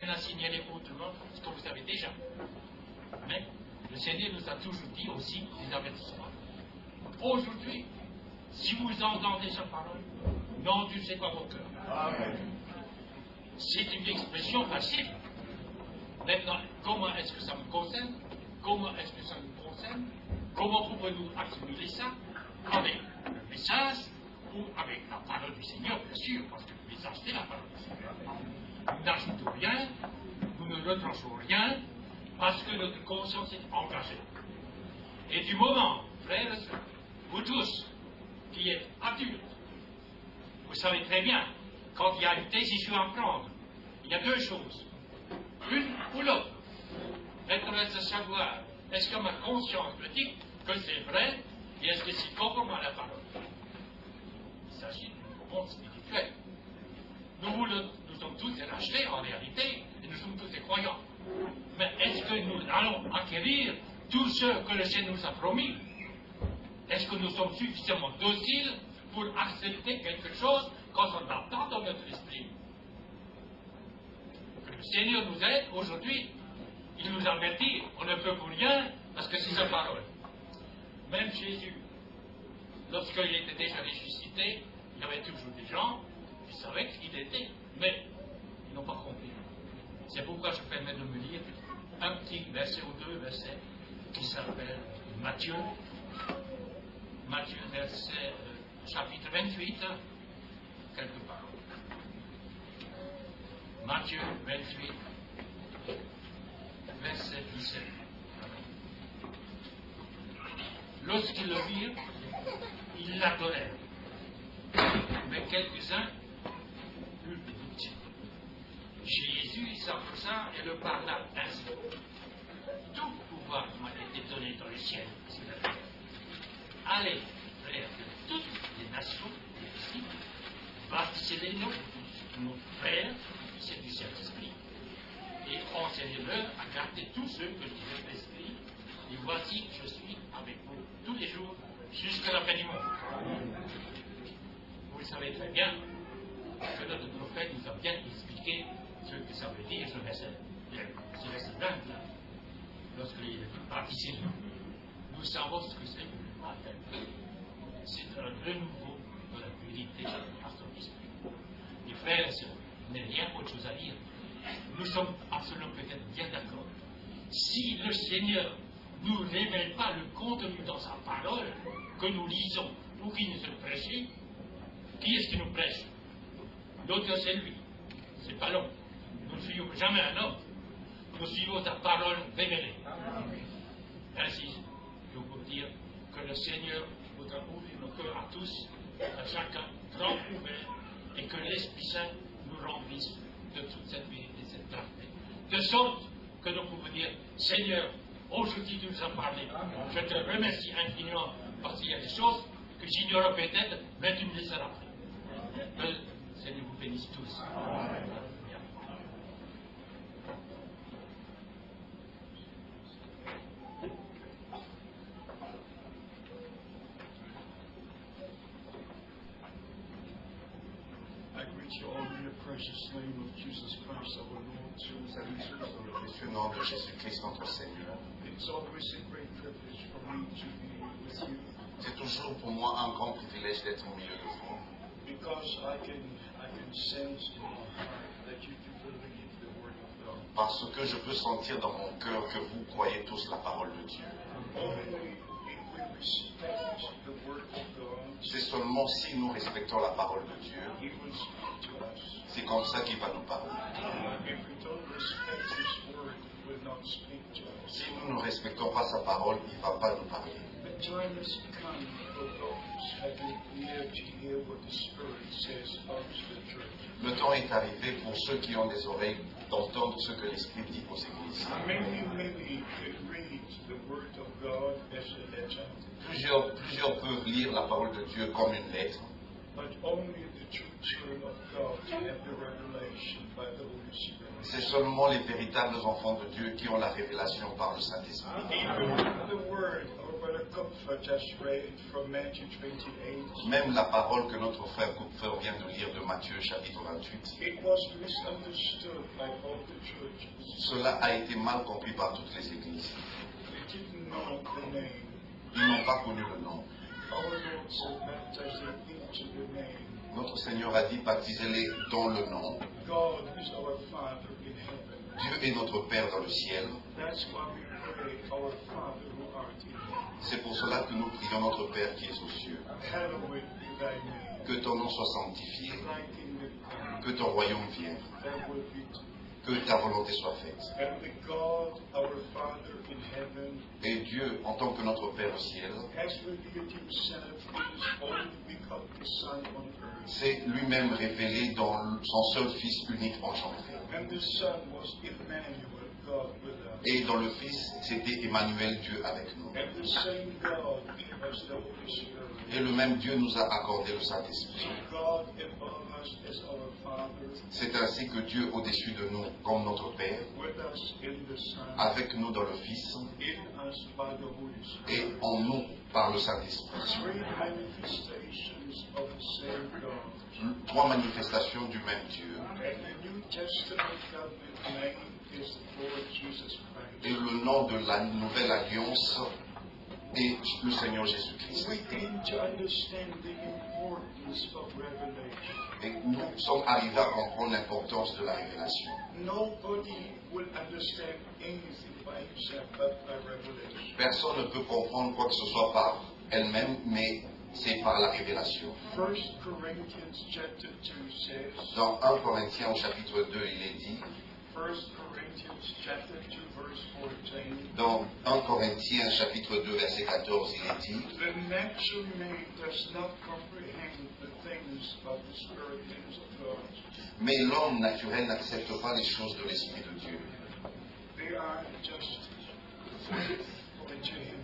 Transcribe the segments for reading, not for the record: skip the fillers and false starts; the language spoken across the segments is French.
à signaler autrement ce que vous savez déjà. Mais le Seigneur nous a toujours dit aussi des avertissements. Aujourd'hui, si vous entendez sa parole, n'endurcez pas vos cœurs. C'est une expression facile. Maintenant, comment est-ce que ça me concerne? Comment est-ce que ça nous concerne? Comment pouvons-nous accumuler ça? Avec le message ou avec la parole du Seigneur, bien sûr, parce que le message, c'est la parole du Seigneur. Nous n'ajoutons rien, nous ne retranchons rien, parce que notre conscience est engagée. Et du moment, frères et sœurs, vous tous, qui êtes adultes, vous savez très bien, quand il y a une décision à prendre, il y a deux choses, l'une ou l'autre. Maintenant, reste à savoir, est-ce que ma conscience me dit que c'est vrai, et est-ce que c'est conforme à la parole? Il s'agit d'une réponse spirituelle. Nous sommes tous des rachetés en réalité, et nous sommes tous des croyants. Mais est-ce que nous allons acquérir tout ce que le Seigneur nous a promis? Est-ce que nous sommes suffisamment dociles pour accepter quelque chose quand on n'a pas dans notre esprit? Que le Seigneur nous aide aujourd'hui. Il nous avertit, on ne peut pour rien parce que c'est sa parole. Même Jésus, lorsqu'il était déjà ressuscité, il y avait toujours des gens qui savaient qui il était, mais ils n'ont pas compris. C'est pourquoi je permets de me lire un petit verset ou deux versets qui s'appelle Matthieu. Matthieu, verset, chapitre 28, quelques paroles. Matthieu 28, verset 17. Lorsqu'ils le virent, ils l'adorèrent. Mais quelques-uns eurent des doutes. Jésus s'approcha et leur parla ainsi. Tout pouvoir m'a été donné dans le ciel et sur la terre. Allez, frères de toutes les nations, les disciples, baptisez-les nos frères, c'est du Saint-Esprit, et enseignez-leur à garder tous ceux que je vous ai prescrits, et voici que je suis avec vous tous les jours jusqu'à la fin du monde. Vous le savez très bien que notre prophète nous a bien expliqué ce que ça veut dire, ce verset 20 là, lorsqu'il est baptisé. Nous savons ce que c'est le baptême. C'est un renouveau de la vérité à son esprit. Les frères et sœurs, il n'y a rien autre chose à dire. Nous sommes absolument peut-être bien d'accord. Si le Seigneur ne nous révèle pas le contenu dans sa parole que nous lisons ou qui nous est prêché, qui est-ce qui nous prêche? L'autre, c'est lui. C'est pas l'homme. Nous ne suivons jamais un homme. Nous suivons sa parole révélée. Ainsi, je veux dire que le Seigneur voudra ouvrir nos cœurs à tous, à chacun, grand ouvert, et que l'Esprit Saint nous remplisse de toute cette vérité, cette clarté. De sorte que nous pouvons dire, Seigneur, aujourd'hui tu nous as parlé. Je te remercie infiniment parce qu'il y a des choses que j'ignorais peut-être, mais tu me les as rappelées. Que le Seigneur vous bénisse tous. Precious name of Jesus Christ, our Lord. Je vous salue tous dans le précieux nom de Jésus-Christ, notre Seigneur. It's always a great privilege for me to be with you. C'est toujours pour moi un grand privilège d'être au milieu de vous. Because I can sense in my heart that you do believe the Word of God. Parce que je peux sentir dans mon cœur que vous croyez tous la parole de Dieu. Only if we respect the Word of God, c'est seulement si nous respectons la parole de Dieu, He will speak to us. c'est comme ça qu'il va nous parler. If we don't respect His Word, He will not speak to us. Si nous ne respectons pas sa parole, il ne va pas nous parler. The time has come for those having ear to hear what the Spirit says unto the church. Le temps est arrivé pour ceux qui ont des oreilles d'entendre ce que l'Esprit dit aux églises. Many read the Word of God as a letter, Plusieurs peuvent lire la parole de Dieu comme une lettre, but only the true children of God have the revelation by the Holy Spirit. c'est seulement les véritables enfants de Dieu qui ont la révélation par le Saint-Esprit. Even the Word or Brother Kupfer just read from Matthew 28, Même la parole que notre frère Kupfer vient de lire de Matthieu chapitre 28, it was misunderstood by all the churches. cela a été mal compris par toutes les églises. They didn't know the name. Ils n'ont pas connu le nom. Our Lord said, baptize them into the name. Notre Seigneur a dit, baptisez-les dans le nom. God is our Father in heaven. Dieu est notre Père dans le ciel. That's why we pray, our Father who art in heaven. C'est pour cela que nous prions notre Père qui est aux cieux. Hallowed be thy name. Que ton nom soit sanctifié, Thy kingdom come. que ton royaume vienne, Thy will be done. que ta volonté soit faite. And the God, our Father in heaven, Et Dieu, en tant que notre Père au ciel, has revealed himself in his only begotten Son on earth. s'est lui-même révélé dans son seul Fils unique engendré. And the Son was Emmanuel, God with us. Et dans le Fils, c'était Emmanuel, Dieu avec nous. And the same God gave us the Holy Spirit. Et le même Dieu nous a accordé le Saint-Esprit. So God above us as our Father, C'est ainsi que Dieu, au-dessus de nous, comme notre Père, with us in the Son, avec nous dans le Fils, in us by the Holy et Spirit. en nous par le Saint-Esprit. Three manifestations of the same God. Trois manifestations du même Dieu. And the New Testament covenant name is the Lord Jesus Et Christ. le nom de la nouvelle alliance est le Seigneur Jésus-Christ. We came to understand the importance of revelation. Et nous sommes arrivés à comprendre l'importance de la révélation. Nobody will understand anything by himself but by revelation. Personne ne peut comprendre quoi que ce soit par elle-même, mais c'est par la révélation. 1 Corinthians chapter 2 says, Dans 1 Corinthiens au chapitre 2, il est dit, 1 Corinthians chapter 2 verse 14, dans 1 Corinthiens chapitre 2, verset 14, il est dit, the natural man does not comprehend the things of the Spirit, things of God. mais l'homme naturel n'accepte pas les choses de l'Esprit de Dieu, They are just foolish to him.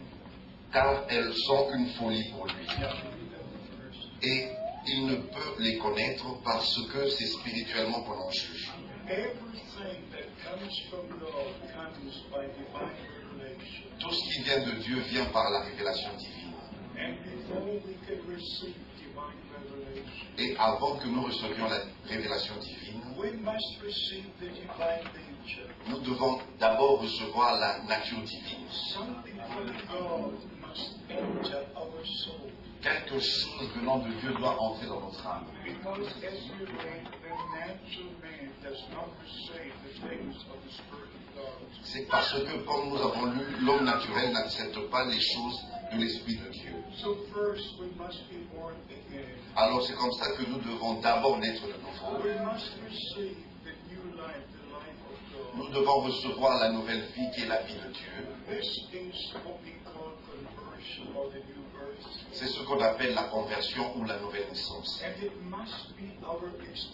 car elles sont une folie pour lui. Yeah, read that verse. Et il ne peut les connaître parce que c'est spirituellement qu'on en juge. Everything that comes from God comes by divine revelation. Tout ce qui vient de Dieu vient par la révélation divine. And before we can receive divine revelation, Et avant que nous recevions la révélation divine, we must receive the divine nature. nous devons d'abord recevoir la nature divine. Something from God must enter our soul. Quelque chose venant de Dieu doit entrer dans notre âme. Because as we read, the natural man does not receive the things of the Spirit of God. C'est parce que, comme nous avons lu, l'homme naturel n'accepte pas les choses de l'Esprit de Dieu. So first we must be born again. Alors c'est comme ça que nous devons d'abord naître de nouveau. We must receive the new life, the life of God. Nous devons recevoir la nouvelle vie qui est la vie de Dieu. This is what we call conversion or the new birth. C'est ce qu'on appelle la conversion ou la nouvelle naissance. And it must be our experience.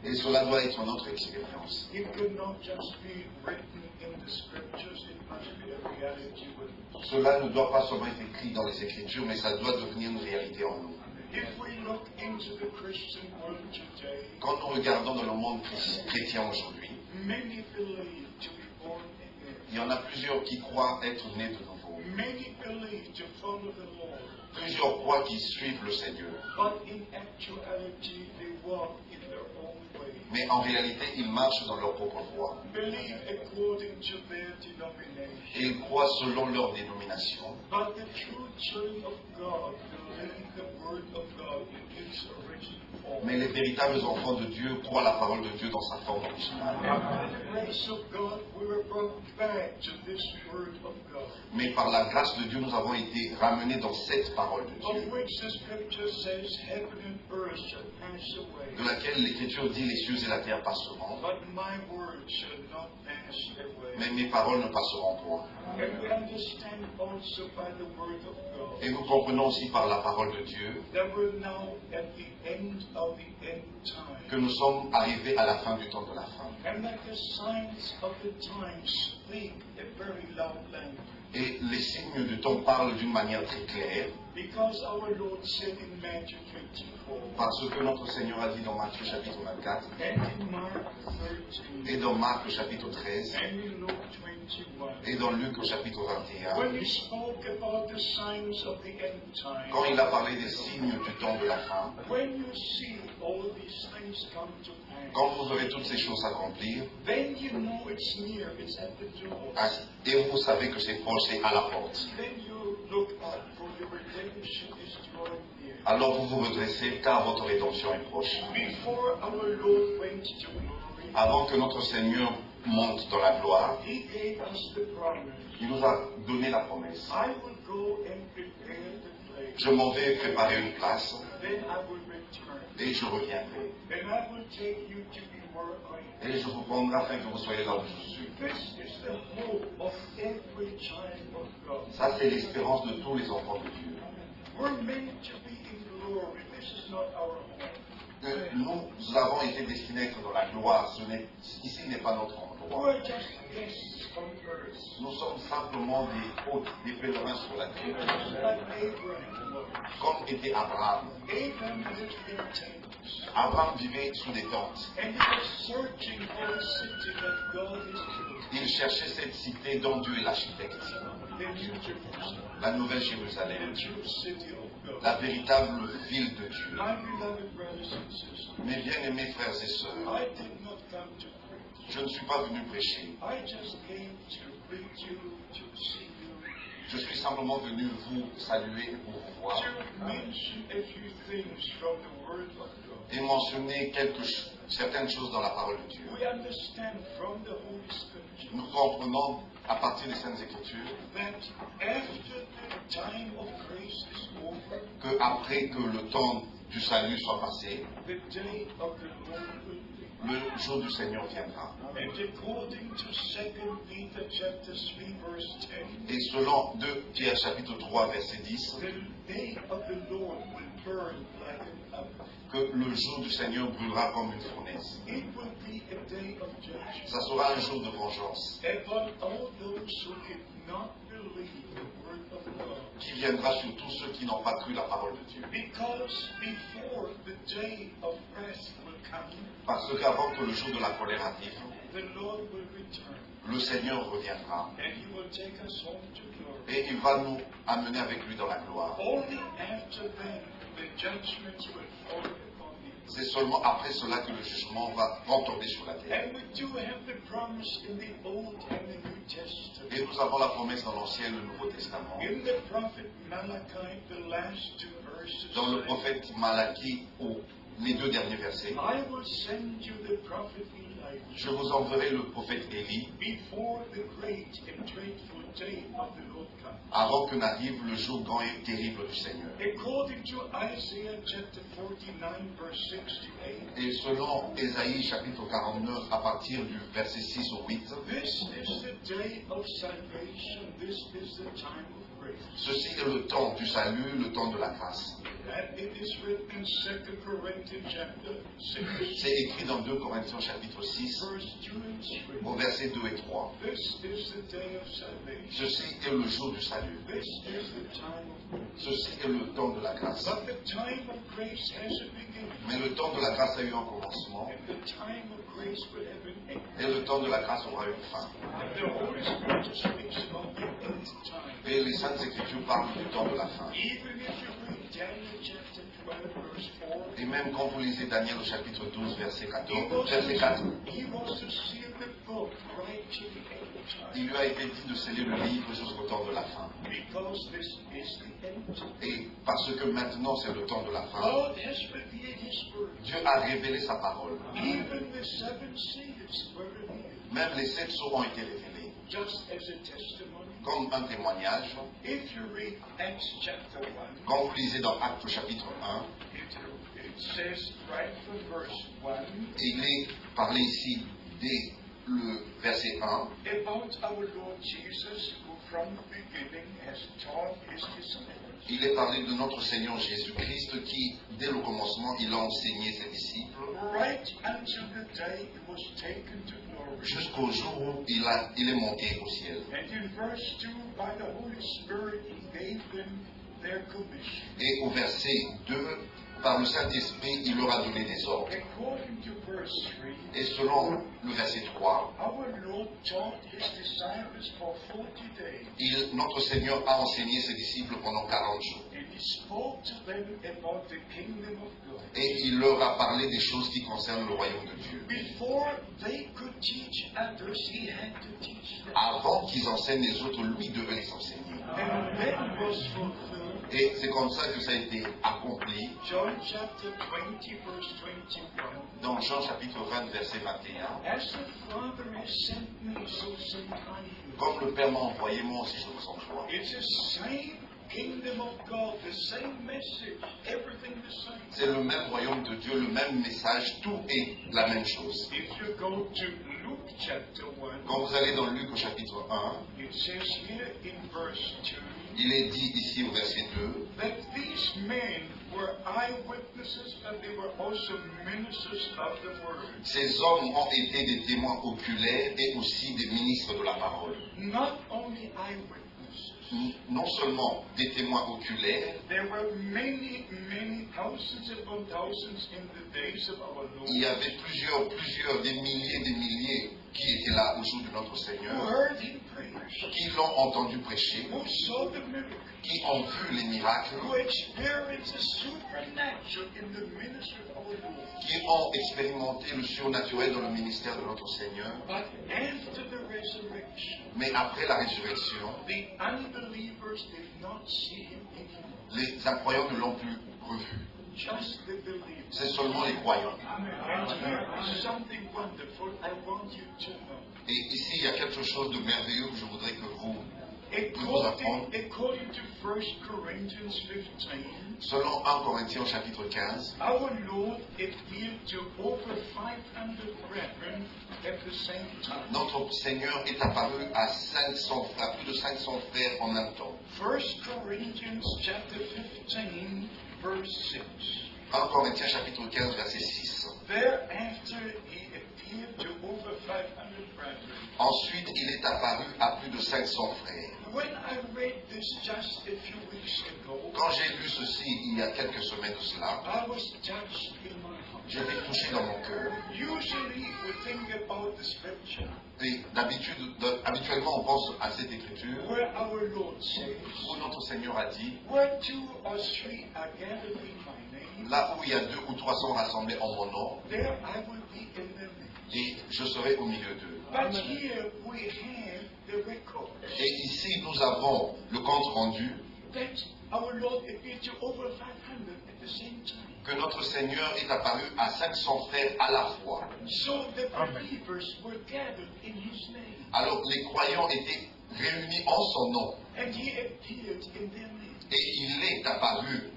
Et cela doit être notre expérience. It cannot just be written in the scriptures, it must be a reality with us. Cela ne doit pas seulement être écrit dans les Écritures, mais ça doit devenir une réalité en nous. If we look into the Christian world today, Quand nous regardons dans le monde chrétien aujourd'hui, many believe to be born again. il y en a plusieurs qui croient être nés de nouveau. Many believe to follow the Lord. Plusieurs croient qu'ils suivent le Seigneur. But in actuality, they walk in their own way. Mais en réalité, ils marchent dans leur propre voie. Believe according to their denomination. Et ils croient selon leur dénomination. But the true children of God believe the word of God in its original form. Mais les véritables enfants de Dieu croient la parole de Dieu dans sa forme originale. By the grace of God, we were brought back to this word of God, Mais par la grâce de Dieu, nous avons été ramenés dans cette parole de of Dieu, which the scripture says, heaven and earth shall pass away, de laquelle l'Écriture dit les cieux et la terre passeront, but my word shall not pass away. mais mes paroles ne passeront point. And we understand also by the word of God Et nous comprenons aussi par la parole de Dieu that we're now at the end of the end time. que nous sommes arrivés à la fin du temps de la fin. And that the signs of the times speak a very loud language. Et les signes du temps parlent d'une manière très claire, because our Lord said in Matthew 24 parce que notre Seigneur a dit dans Matthieu chapitre 24 and in Mark 13 et dans Marc chapitre 13 and in Luke 21, et dans Luc chapitre 21, when he spoke about the signs of the end time, quand il a parlé des signes du temps de la fin, when you see all these things come to pass, quand vous verrez toutes ces choses s'accomplir, then you know it's near, it's at the door. et vous savez que c'est proche, c'est à la porte. Then you look up, for your redemption is drawing near. Alors vous vous redressez car votre rédemption est proche. Before our Lord went to glory, Avant que notre Seigneur monte dans la gloire, he gave us the promise. il nous a donné la promesse. I will go and prepare the place. Je m'en vais préparer une place Then I will return. et je reviendrai. And I will take you to be where I am. Et je vous prendrai afin que vous soyez là où je suis. This is the hope of every child of God. Ça, c'est l'espérance de tous les enfants de Dieu. We're meant to be in glory. This is not our home. Nous avons été destinés à être dans la gloire. Ici n'est pas notre endroit. We're just guests on earth. Nous sommes simplement des hôtes, des pèlerins sur la terre. Just like Abraham was. Comme était Abraham. Abraham lived in tents. Abraham vivait sous des tentes. And he was searching for a city that God is building. Il cherchait cette cité dont Dieu est l'architecte. The New Jerusalem. La Nouvelle The Jérusalem. true city of God. La véritable ville de Dieu. My beloved brothers and sisters, Mes bien-aimés frères et sœurs, I did not come to preach. je ne suis pas venu prêcher. I just came to greet you, to see you, Je suis simplement venu vous saluer et pour vous voir to mention a few things from the Word of God. et mentionner certaines choses dans la parole de Dieu. We understand from the Holy Scripture Nous comprenons à partir des Saintes Écritures that after the time of grace is over, qu'après que le temps du salut soit passé, the day of the Lord will be. le jour du Seigneur viendra. And according to 2 Peter chapter 3 verse 10, Et selon 2 Pierre chapitre 3 verset 10, the day of the Lord will burn like an oven. que le jour du Seigneur brûlera comme une fournaise. It will be a day of judgment Ça sera un jour de vengeance upon all those who did not believe the word of God. qui viendra sur tous ceux qui n'ont pas cru la parole de Dieu. Because before the day of wrath will come, Parce qu'avant que le jour de la colère arrive, the Lord will return le Seigneur reviendra and He will take us home to glory. et il va nous amener avec lui dans la gloire. Only after then the judgments will fall upon the earth. C'est seulement après cela que le jugement va retomber sur la terre. And we do have the promise in the Old and the New Testament. Et nous avons la promesse dans l'Ancien et le Nouveau Testament. In the prophet Malachi, the last two verses, Dans le say, prophète Malachie, les 2 derniers versets, I will send you the prophet Elijah je vous enverrai le prophète Élie before the great and dreadful day of the Lord comes. avant que n'arrive le jour grand et terrible du Seigneur. According to Isaiah chapter 49 verse 6 to 8, Et selon Ésaïe chapitre 49, à partir du verset 6 au 8, this is the day of salvation, this is the time of grace. ceci est le temps du salut, le temps de la grâce. And it is written in 2 Corinthians chapter 6 C'est écrit dans 2 Corinthiens chapitre 6, verse 2 and 3. au verset 2 et 3. This is the day of salvation. Ceci est le jour du salut. This is the time of grace. Ceci est le temps de la grâce. But the time of grace has a beginning. Mais le temps de la grâce a eu un commencement And the time of grace will have an end. et le temps de la grâce aura une fin. And the Holy Spirit speaks of the end time. Et les Saintes Écritures parlent du temps de la fin. Even if you read Daniel chapter 12 verse 4, Et même quand vous lisez Daniel au chapitre 12, verset he 14, was verset 4, to seal the book right to the end time. il lui a été dit de sceller le livre jusqu'au temps de la fin. Because this is the end time. Et parce que maintenant c'est le temps de la fin, God has revealed His word. Dieu a révélé sa parole. Even the 7 seals were revealed. Même les 7 sceaux ont été révélés. Just as a testimony. Comme un témoignage, If you read Acts chapter 1, quand vous lisez dans Actes chapitre 1, it says right from verse 1 il est parlé ici dès le verset 1 about our Lord Jesus, who from the beginning has taught His disciples. il est parlé de notre Seigneur Jésus-Christ qui, dès le commencement, il a enseigné ses disciples right until the day he was taken to glory. jusqu'au jour où il est monté au ciel. And in verse 2, by the Holy Spirit, he gave them their commission. Et au verset 2, par le Saint-Esprit, il leur a donné des ordres. According to verse 3, Et selon le verset 3, our Lord taught his disciples for 40 days. notre Seigneur a enseigné ses disciples pendant 40 jours. And he spoke to them about the kingdom of God. Et il leur a parlé des choses qui concernent le royaume de Dieu. Before they could teach others, he had to teach them. Avant qu'ils enseignent les autres, lui devait les enseigner. And then was fulfilled Et c'est comme ça que ça a été accompli John chapter 20, verse 21. dans Jean chapitre 20, verset 21. As the Father has sent me, so send I you. Comme le Père m'a envoyé, moi aussi je vous envoie. It's the same kingdom of God, the same message, everything the same. C'est le même royaume de Dieu, le même message, tout est la même chose. If you go to Luke chapter 1, Quand vous allez dans Luc au chapitre 1, it says here in verse 2 il est dit ici au verset 2 that these men were eyewitnesses and they were also ministers of the word. ces hommes ont été des témoins oculaires et aussi des ministres de la parole. Not only eyewitnesses, Non seulement des témoins oculaires, there were many, many thousands upon thousands in the days of our Lord il y avait plusieurs, des milliers qui étaient là au jour de notre who Seigneur, heard him preach, qui l'ont entendu prêcher, who saw the miracles, qui ont vu les miracles, who experienced the supernatural in the ministry of our Lord. qui ont expérimenté le surnaturel dans le ministère de notre Seigneur. But after the resurrection, Mais après la résurrection, the unbelievers did not see him anymore. les incroyants ne l'ont plus revu. Just the believers. C'est seulement les croyants. And here is something wonderful I want you to know. Et ici, il y a quelque chose de merveilleux que je voudrais que vous apprendre. According to 1 Corinthians 15, Selon 1 Corinthiens chapitre 15, our Lord appeared to over 500 brethren at the same time. notre Seigneur est apparu à plus de 500 frères en même temps. 1 Corinthians chapter 15, verse 6. 1 Corinthiens chapitre 15, verset 6. Thereafter he appeared to over 500 brethren. Ensuite, il est apparu à plus de 500 frères. When I read this just a few weeks ago, Quand j'ai lu ceci il y a quelques semaines de cela, I was touched in my heart. j'ai été touché dans mon cœur. Usually we think about the scripture Et habituellement, on pense à cette écriture where our Lord says, où notre Seigneur a dit, where two or three are gathered in my name, là où il y a 2 ou 3 sont rassemblés en mon nom, there I will be in their midst. et je serai au milieu d'eux. But here we have the record Et ici, nous avons le compte rendu that our Lord appeared to over 500 at the same time. que notre Seigneur est apparu à 500 frères à la fois. So the believers were gathered in his name, Alors, les croyants étaient réunis en son nom, and he appeared in their midst. et il est apparu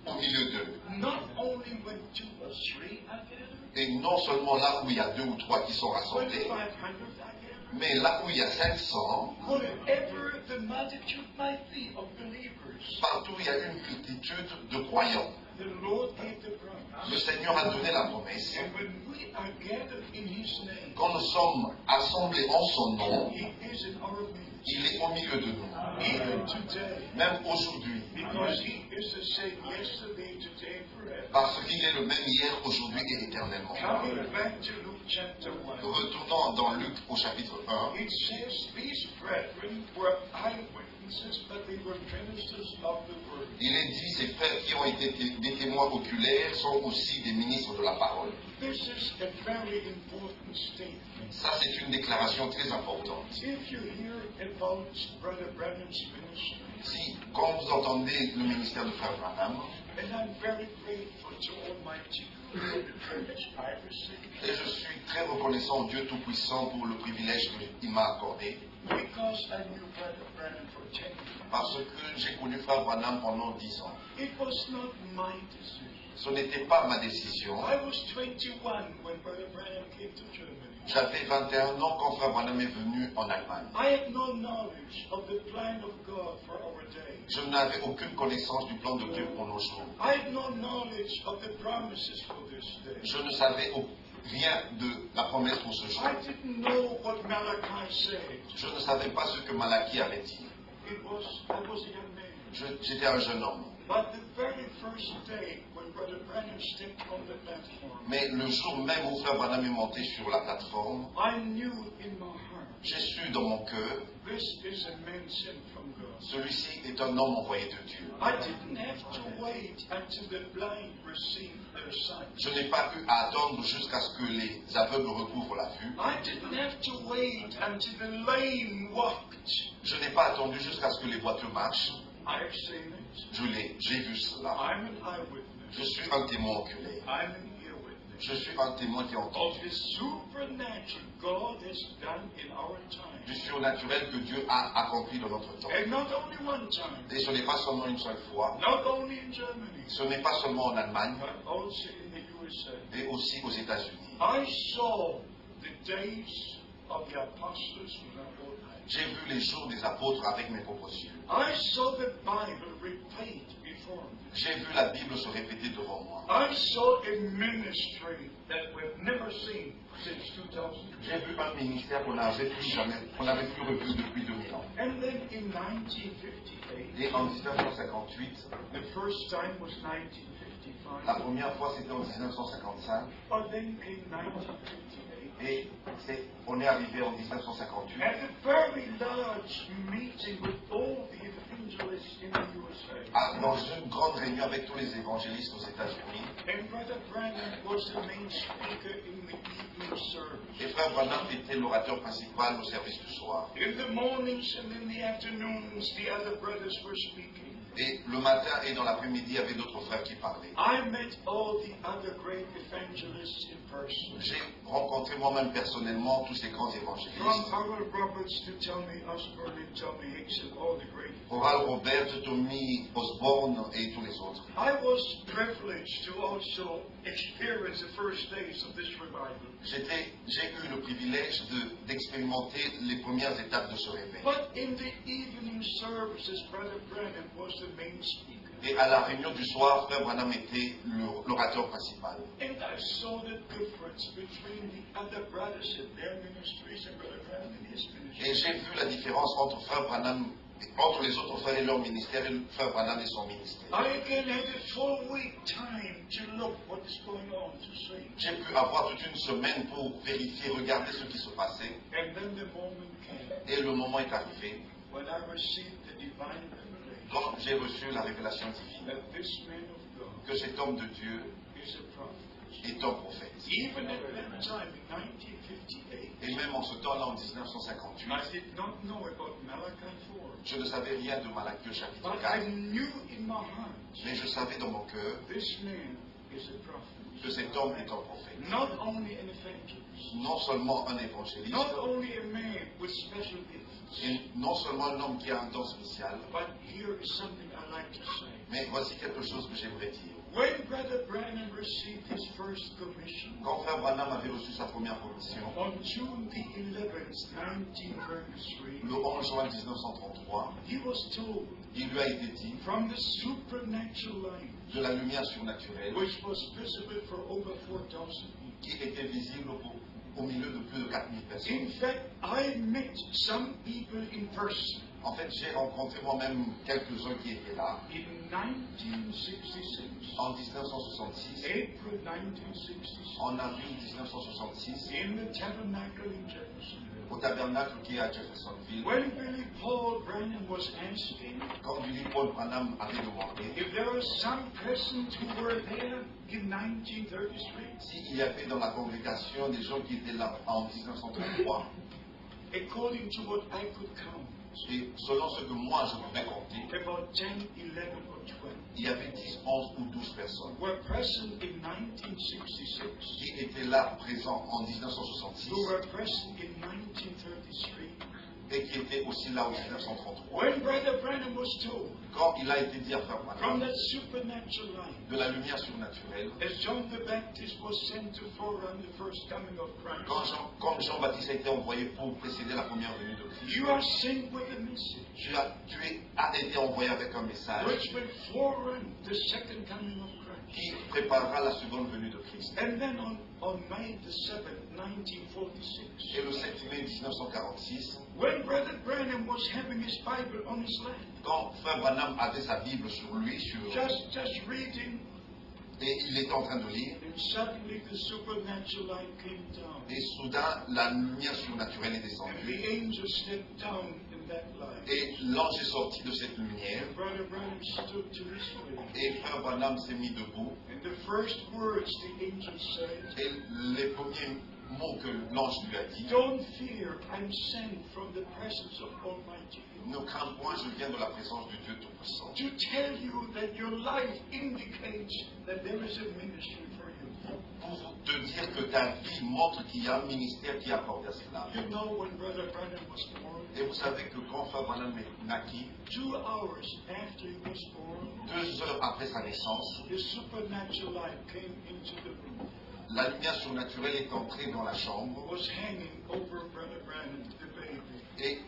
au milieu d'eux. Not only when two or three are gathered, Et non seulement là où il y a 2 ou 3 qui sont when rassemblés, 500 are gathered, mais là où il y a 500, whatever the multitude might be of believers, partout il y a une multitude de croyants. the Lord gave the promise. Le Seigneur a donné la promesse. And when we are gathered in his name, Quand nous sommes assemblés en son nom, he is in our midst. il est au milieu de nous. Even today, Même aujourd'hui. because he is the same yesterday, today, and forever. Parce qu'il est le même hier, aujourd'hui et éternellement. Coming back to Luke chapter 1, Retournant dans Luc au chapitre 1, it says these brethren were eyewitnesses, but they were ministers of the word. il est dit, ces frères qui ont été des témoins oculaires sont aussi des ministres de la parole. This is a very important statement. Ça, c'est une déclaration très importante. If you hear about Brother Branham's ministry, Si, quand vous entendez le ministère de Frère Branham, and I'm very grateful to Almighty God for the privilege I received, et je suis très reconnaissant au Dieu Tout-Puissant pour le privilège qu'il m'a accordé, because I knew Brother Branham for 10 years. parce que j'ai connu Frère Branham pendant 10 ans. It was not my decision. Ce n'était pas ma décision. I was 21 when Brother Branham came to Germany. J'avais 21 ans quand Frère Branham est venu en Allemagne. I had no knowledge of the plan of God for our day. Je n'avais aucune connaissance du plan de Dieu pour nos jours. I had no knowledge of the promises for this day. Je ne savais rien de la promesse pour ce jour. I didn't know what Malachi said. Je ne savais pas ce que Malachie avait dit. I was a young man. J'étais un jeune homme. But the very first day when Brother Branham stepped on the platform, Mais le jour même où Frère Branham est monté sur la plateforme, I knew in my heart, j'ai su dans mon cœur, this is a man sent from God. celui-ci est un homme envoyé de Dieu. I didn't have to wait until the blind received their sight. Je n'ai pas eu à attendre jusqu'à ce que les aveugles recouvrent la vue. I didn't have to wait until the lame walked. Je n'ai pas attendu jusqu'à ce que les boiteux marchent. I've seen it. J'ai vu cela. I'm an eyewitness. Je suis un témoin oculaire. I'm an ear witness. Je suis un témoin qui entend Of the supernatural God has done in our time. du surnaturel que Dieu a accompli dans notre temps. And not only one time, Et ce n'est pas seulement une seule fois, not only in Germany, ce n'est pas seulement en Allemagne, but also in the USA. mais aussi aux États-Unis. I saw the days of the apostles with my own eyes. J'ai vu les jours des apôtres avec mes propres yeux. I saw the Bible repeat before me. J'ai vu la Bible se répéter devant moi. I saw a ministry that we've never seen since 2000. J'ai vu un ministère qu'on n'avait plus revu depuis 2000 ans. And then in 1958, Et en 1958, the first time was la 1955, première fois c'était en 1955, but then came 1958. et on est arrivé en 1958 At a very large meeting with all the evangelists in the USA. dans une grande réunion avec tous les évangélistes aux États-Unis. And Brother Branham was the main speaker in the evening service. Et Frère Branham était l'orateur principal au service du soir. In the mornings and in the afternoons, the other brothers were speaking. Et le matin et dans l'après-midi, il y avait d'autres frères qui parlaient. I met all the other great evangelists in person. J'ai rencontré moi-même personnellement tous ces grands From évangélistes. Oral Roberts to Tommy Osborne and Tommy Hicks and all the great. Oral Roberts, Tommy Osborne et tous les autres. I was privileged to also experience the first days of this revival. J'ai eu le privilège d'expérimenter les premières étapes de ce réveil. But in the evening services, Brother Branham was the main speaker. Et à la réunion du soir, Frère Branham était l'orateur principal. And I saw the difference between the other brothers and their ministries and Brother Branham and his Et ministry. j'ai vu la différence entre Frère Branham, entre les autres frères et leur ministère, et Frère Branham et son ministère. I again had a full week time to look what is going on, to see. J'ai pu avoir toute une semaine pour vérifier, regarder ce qui se passait. And then the moment came Et le moment est arrivé when I received the divine revelation quand j'ai reçu la révélation divine that this man of God que cet homme de Dieu is a prophet. est un prophète. Even at that time in 1958, Et même en ce temps-là, en I 1958, did not know about Malachi 4. je ne savais rien de Malachie au chapitre But I 4, knew in my heart mais je savais dans mon cœur this man is a prophet. que cet homme est un prophète. Not only an evangelist, Non seulement un évangéliste, not only a man with special gifts, et non seulement un homme qui a un don spécial, but here is something I like to say. mais voici quelque chose que j'aimerais dire. When Brother Branham received his first commission Quand Frère Branham avait reçu sa première commission, on June the 11th, 1933, le 11 juin 1933, he was told il lui a été dit from the supernatural light, de la lumière surnaturelle which was visible for over 4,000 people. qui était visible au milieu de plus de 4000 personnes. In fact, I met some people in person En fait, j'ai rencontré moi-même quelques-uns qui étaient là in 1966, en 1966, April 1966, en avril 1966, in the tabernacle in Jeffersonville. au tabernacle qui est à Jeffersonville, When Billy Paul Branham was asking quand Billy Paul Branham avait demandé if there were some present who were there in 1933, s'il y avait dans la congrégation des gens qui étaient là en 1933, according to what I could count, et selon ce que moi je pouvais compter, about 10, 11, or 12 il y avait 10, 11 ou 12 personnes were present in 1966, qui étaient là présents en 1966 who were present in 1933, et qui était aussi là en 1933. When Brother Branham was told Quand il a été dit à Frère from Branham that supernatural light, de la lumière surnaturelle, as John the Baptist was sent to forerun the first coming of Christ, quand Jean-Baptiste a été envoyé pour précéder la première venue de Christ, you are sent with a message as été envoyé avec un message which will forerun the second coming of Christ. qui préparera la seconde venue de Christ. And then on May the 7th, 1946, Et le 7 mai 1946, when Brother Branham was having his Bible on his lap, quand Frère Branham avait sa Bible sur lui, just reading, et il était en train de lire, and suddenly the supernatural light came down. et soudain la lumière surnaturelle est And descendue. the angel stepped down in that light. Et l'ange est sorti de cette lumière, And Brother Branham stood to his feet. et Frère Branham s'est mis debout, And the first words the angel said, et les premiers mots que l'ange lui a dit, "Don't fear, I'm sent from the presence of Almighty ne crains point, je viens de la présence du Dieu Tout-Puissant, to tell you that your life indicates that there is a ministry for you." pour te dire que ta vie montre qu'il y a un ministère qui est accordé à cela. You know, when Brother Branham was born, Et vous savez que quand Frère Branham est naquit, 2 hours after he was born, 2 heures après sa naissance, the supernatural light came into the room, la lumière surnaturelle est entrée dans la chambre was hanging over Brother Branham, the baby, et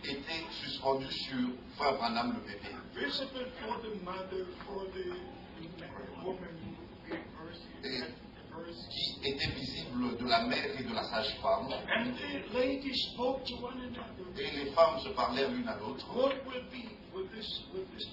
était suspendue sur Frère Branham, le bébé. visible for the mother, for the woman who gave birth, Et- at birth. Qui était visible de la mère et de la sage-femme. And the ladies spoke to one another. Et les femmes se parlèrent l'une à l'autre. What will be with this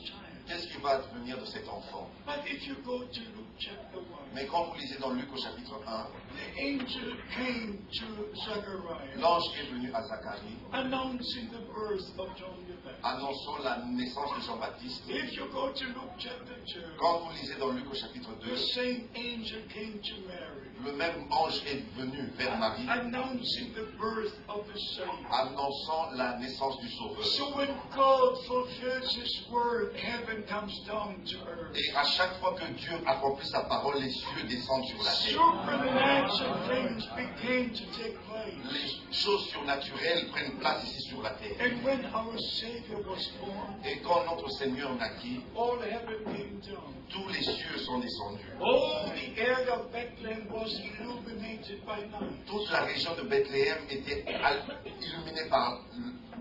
child? Qu'est-ce qui va devenir de cet enfant? But if you go to Luke chapter 1, Mais quand vous lisez dans Luc au chapitre 1, the angel came to Zechariah, l'ange est venu à Zacharie, announcing the birth of John the Baptist. annonçant la naissance de Jean-Baptiste. If you go to Luke chapter 2, Quand vous lisez dans Luc au chapitre the 2, same angel came to Mary, le même ange est venu vers Marie, announcing the birth of the Savior. annonçant la naissance du Sauveur. So when God fulfills His word, heaven comes down to earth. Et à chaque fois que Dieu accomplit sa parole, les cieux descendent sur la terre. Supernatural things begin to take place. Les choses surnaturelles prennent place ici sur la terre. And when our Savior was born, Et quand notre Seigneur naquit, all heaven came down. tous les cieux sont descendus. All the area of Bethlehem was illuminated by night. Toute la région de Bethléem était illuminée par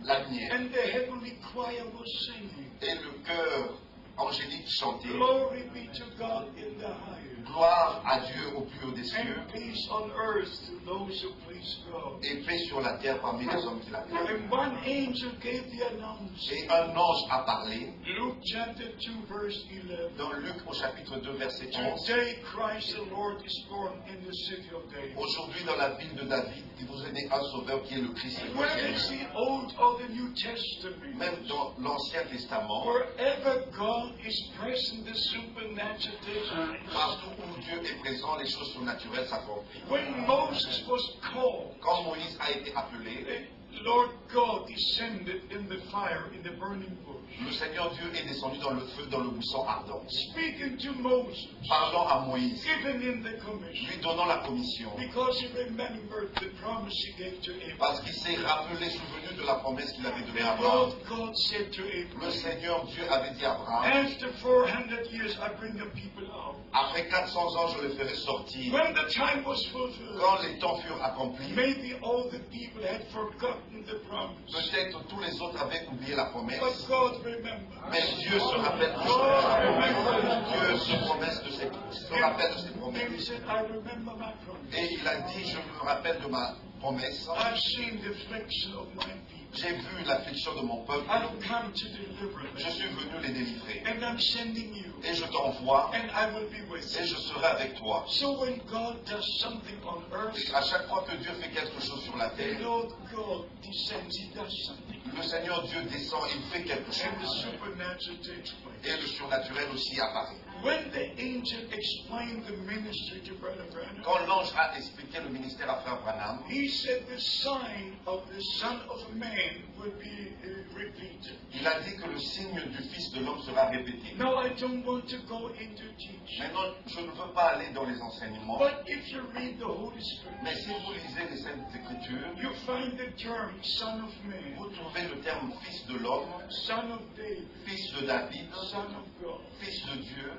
la lumière. And the heavenly choir was singing, Et le chœur angélique chantait "Glory be to God in the highest, gloire à Dieu au plus haut des cieux and peace on earth to those who please God." et paix sur la terre parmi les hommes qui l'aiment. And one angel gave the announcement. Et un ange a parlé Luke chapter 2, verse 11. dans Luc au chapitre 2 verset 11. Today Christ the Lord is born in the city of David. Aujourd'hui dans la ville de David, il vous est né un sauveur qui est le Christ. le Whether it's Seigneur. the Old or the New Testament, Même dans l'Ancien Testament, wherever God is present, the supernatural takes place. partout où Dieu est présent, les choses surnaturelles s'accomplissent. When Moses was called, Quand Moïse a été appelé, the Lord God descended in the fire in the burning bush, le Seigneur Dieu est descendu dans le feu, dans le buisson ardent, speaking to Moses, parlant à Moïse, giving him the commission, lui donnant la commission, because he remembered the promise he gave to Abraham. parce qu'il s'est rappelé, souvenu de la promesse qu'il avait donnée à And Abraham. Lord God said to Le Abraham, Seigneur Dieu avait dit à Abraham, "After 400 years, I bring the people out." après 400 ans, je les ferai sortir. When the time was fulfilled, Quand les temps furent accomplis, maybe all the people had forgotten the promise, peut-être tous les autres avaient oublié la promesse, but God remembered. mais Dieu se rappelle de God remembered. Dieu se rappelle de ses And he promesses. said, "I remember my promise. Et il a dit, je me rappelle de ma promesse. I've seen the affliction of my people. J'ai vu l'affliction de mon peuple. I've come to deliver Je them. suis venu les délivrer. And I'm sending you. Et je t'envoie And I will be with et you." je serai avec toi. So when God does something on earth, Et à chaque fois que Dieu fait quelque chose sur la the terre, Lord God descends, He does something. le Seigneur Dieu descend, il fait quelque And the chose. supernatural takes place. Et le surnaturel aussi apparaît. When the angel explained the ministry to Brother Branham, Quand l'ange a expliqué le ministère à Frère Branham, he said the sign of the Son of Man will be repeated. il a dit que le signe du Fils de l'homme sera répété. Now, I don't want to go into teaching, Maintenant, je ne veux pas aller dans les enseignements, but if you read the Holy Spirit, mais si vous lisez les Saintes Écritures, you find the term Son of Man, vous trouvez le terme fils de l'homme, Son of David, fils de David, Son of God, fils de Dieu,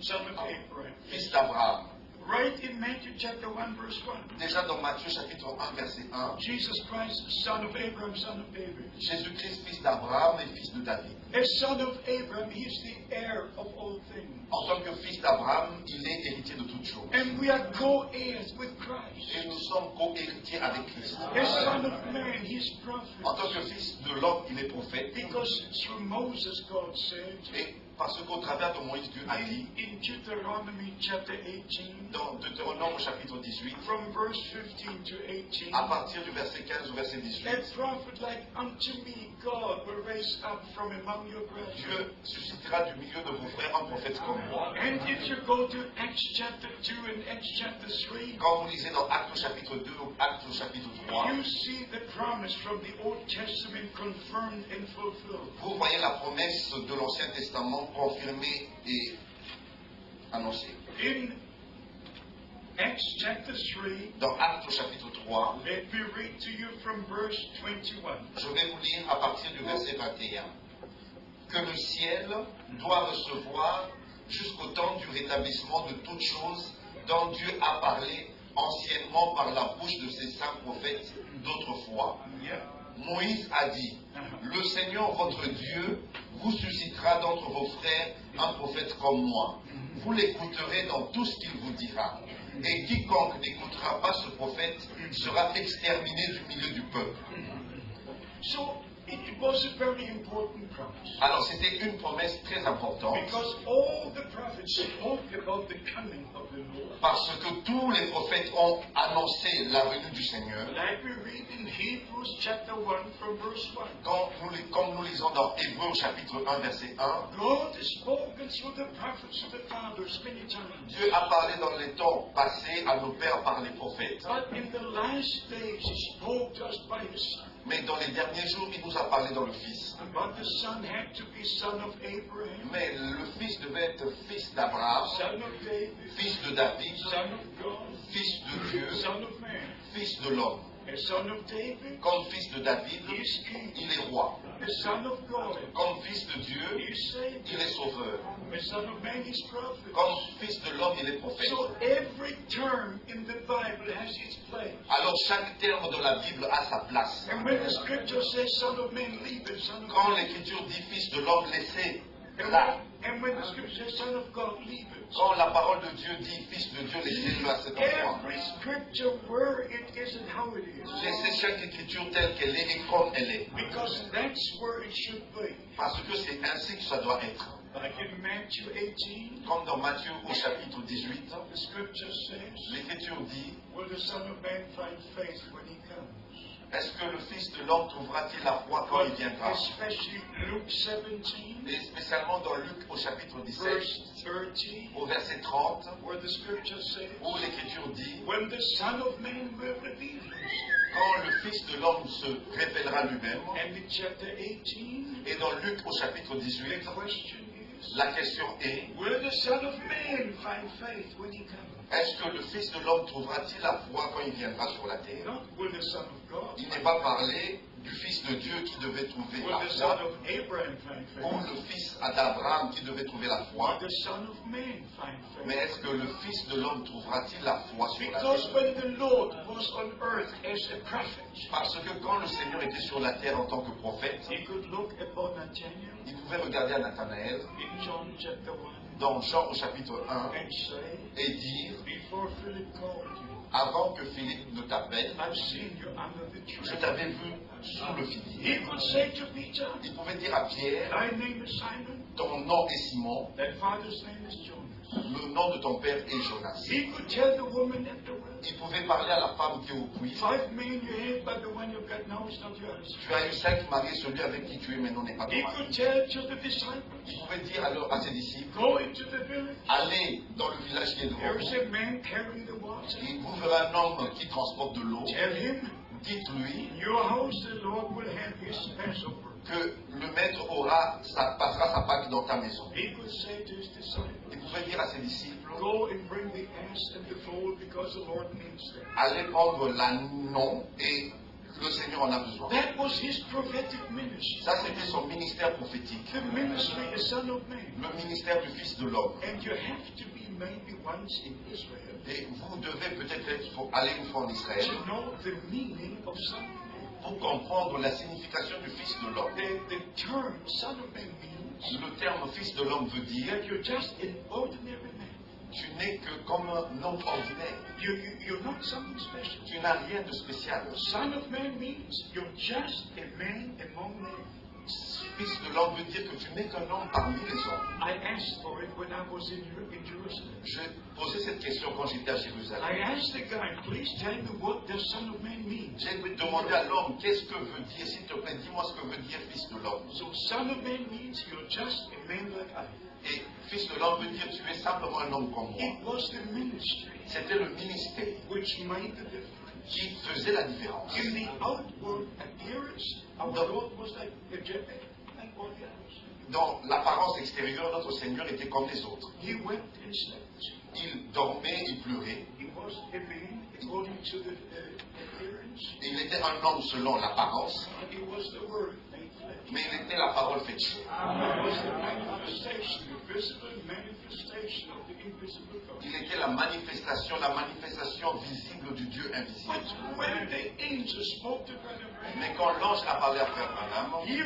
Son of Abraham. fils d'Abraham. Right in Matthew chapter 1 verse 1. Déjà dans Matthieu chapitre 1 verset 1, Jesus Christ, Son of Abraham, Son of David. Jésus-Christ fils d'Abraham et fils de David. As Son of Abraham, he is the heir of all things. En tant que fils d'Abraham, il est héritier de toutes choses. And we are co-heirs with Christ. Et nous sommes co-héritiers avec Christ. As Son of Man, he is prophet. En tant que fils de l'homme, il est prophète. Because through Moses, God said, Et parce qu'au travers de Moïse, Dieu a dit, in Deuteronomy chapter 18, dans Deutéronome au chapitre 18, from verse 15 to 18, à partir du verset 15 au verset 18, a prophet like unto me God will raise up from among your brethren. Dieu suscitera du milieu de vos frères un prophète comme moi. And if you go to Acts chapter 2 and Acts chapter 3, Quand vous lisez dans Actes au chapitre 2 ou Actes au chapitre 3, you see the promise from the Old Testament confirmed and fulfilled. vous voyez la promesse de l'Ancien Testament confirmée et annoncée. In Acts chapter 3, Dans Actes au chapitre 3, let me read to you from verse 21. je vais vous lire à partir du verset 21. Que le ciel doit recevoir jusqu'au temps du rétablissement de toutes choses dont Dieu a parlé anciennement par la bouche de ses saints prophètes d'autrefois. Yeah. Moïse a dit, le Seigneur votre Dieu vous suscitera d'entre vos frères un prophète comme moi. Vous l'écouterez dans tout ce qu'il vous dira. Et quiconque n'écoutera pas ce prophète sera exterminé du milieu du peuple. So it was a very important promise. Alors c'était une promesse très importante Because all the prophets spoke about the coming of the Lord. parce que tous les prophètes ont annoncé la venue du Seigneur. Like we read in Hebrews chapter 1 from verse 1. Comme nous lisons dans Hébreux au chapitre 1 verset 1, God has spoken through the prophets of the fathers many times. Dieu a parlé dans les temps passés à nos pères par les prophètes. But in the last days he spoke to us by his Son. Mais dans les derniers jours, il nous a parlé dans le Fils. But the Son had to be son of Abraham, Mais le Fils devait être fils d'Abraham, son of David, fils de David, son of God, fils de Dieu, son of man. fils de l'homme. A son of David, Comme fils de David, he is king. il est roi. A son of God, Comme fils de Dieu, he is Savior. il est sauveur. A son of man, he is prophet. Comme fils de l'homme, il est prophète. So every term in the Bible has its place. Alors chaque terme de la Bible a sa place. And when the scripture says son of man, leave it, son of Quand man. l'Écriture dit fils de l'homme, laissez And là. when the scripture says son of God, leave it. Quand la parole de Dieu dit fils de Dieu, laissez-le à cet endroit. Every scripture where it is and how it is. Laissez chaque écriture telle qu'elle est et comme elle est. Because that's where it should be. Parce que c'est ainsi que ça doit être. Like in Matthew 18, Comme dans Matthieu au chapitre 18, the scripture says, l'Écriture dit, will the Son of Man find faith when he comes? est-ce que le Fils de l'homme trouvera-t-il la foi quand il viendra? Especially Luke 17, Et spécialement dans Luc au chapitre 17, verse 30, au verset 30, where the scripture says, où l'Écriture dit, when the Son of Man will reveal himself. quand le Fils de l'homme se révélera lui-même, And in chapter 18, et dans Luc au chapitre 18, the question is, la question est, will the Son of Man find faith when he comes? est-ce que le Fils de l'homme trouvera-t-il la foi quand il viendra sur la terre? Not will the Son of God, Il n'est pas parlé du Fils de Dieu qui devait trouver will la the Son foi, of Abraham find ou faith? le Fils d'Abraham qui devait trouver la foi, Will the Son of Man find mais faith? est-ce que le Fils de l'homme trouvera-t-il la foi sur la Because terre? when the Lord was on earth as a prophet, Parce que quand le Seigneur était sur la terre en tant que prophète, he could look upon Nathanael il pouvait regarder à Nathanaël in John chapter 1 dans Jean au chapitre 1 and say, et dire, before Philip called you, avant que Philippe ne t'appelle, I've seen you under the je tree. t'avais vu sous le figuier. He could say to Peter, Il pouvait dire à Pierre, thy name is Simon, ton nom est Simon, thy father's name is Jonas. le nom de ton père est Jonas. He could tell the woman at the well, Il pouvait parler à la femme qui est au puits. 5 men you had, but the one you got now is not yours. Tu as eu 5 maris, celui avec qui tu es maintenant n'est pas ton He mari. could tell to the disciples, Il pouvait dire alors à ses disciples, go into the village. allez dans le village qui est devant There is vous. a man carrying the water. Et vous verrez un homme qui transporte de l'eau. Tell him, Dites-lui in your house the Lord will have his Passover. que le maître passera sa Pâque dans ta maison. He could say to his disciples, Il pouvait dire à ses disciples, go and bring the ass and the foal because the Lord needs them. allez prendre l'ânon et le Seigneur en a besoin. That was his prophetic ministry. Ça, c'était son ministère prophétique. The ministry is Son of Man. Le ministère du Fils de l'homme. And you have to be maybe once in Israel Et vous devez peut-être aller une fois en Israël to know the meaning of Son of Man. pour comprendre la signification du Fils de l'homme. The term Son of Man means Le terme Fils de l'homme veut dire that you're just an ordinary man. tu n'es que comme un homme ordinaire. You're not something special. Tu n'as rien de spécial. Son of Man means you're just a man among men. Fils de l'homme veut dire que tu n'es qu'un homme parmi les hommes. I asked for it when I was in Jerusalem. J'ai posé cette question quand j'étais à I Jérusalem. asked the guy, please tell me what the Son of Man means. J'ai demandé à l'homme, qu'est-ce que veut dire, s'il te plaît, dis-moi ce que veut dire Fils de l'homme. So Son of Man means you're just a man like I. Et Fils de l'homme veut dire tu es simplement un homme comme moi. It was the ministry C'était le ministère which made the difference. qui faisait la différence. In the outward appearance, our Lord was like all the others. Dans l'apparence extérieure, notre Seigneur était comme les autres. He wept and slept. Il dormait, il pleurait. He was a man according to the appearance. Et il était un homme selon l'apparence, He was the Word made flesh. mais il était la parole faite chair. He was the manifestation, the visible manifestation of the invisible God. Il était la manifestation visible du Dieu invisible. But when the angel spoke to Brother Branham, Mais quand l'ange a parlé à Frère Branham, he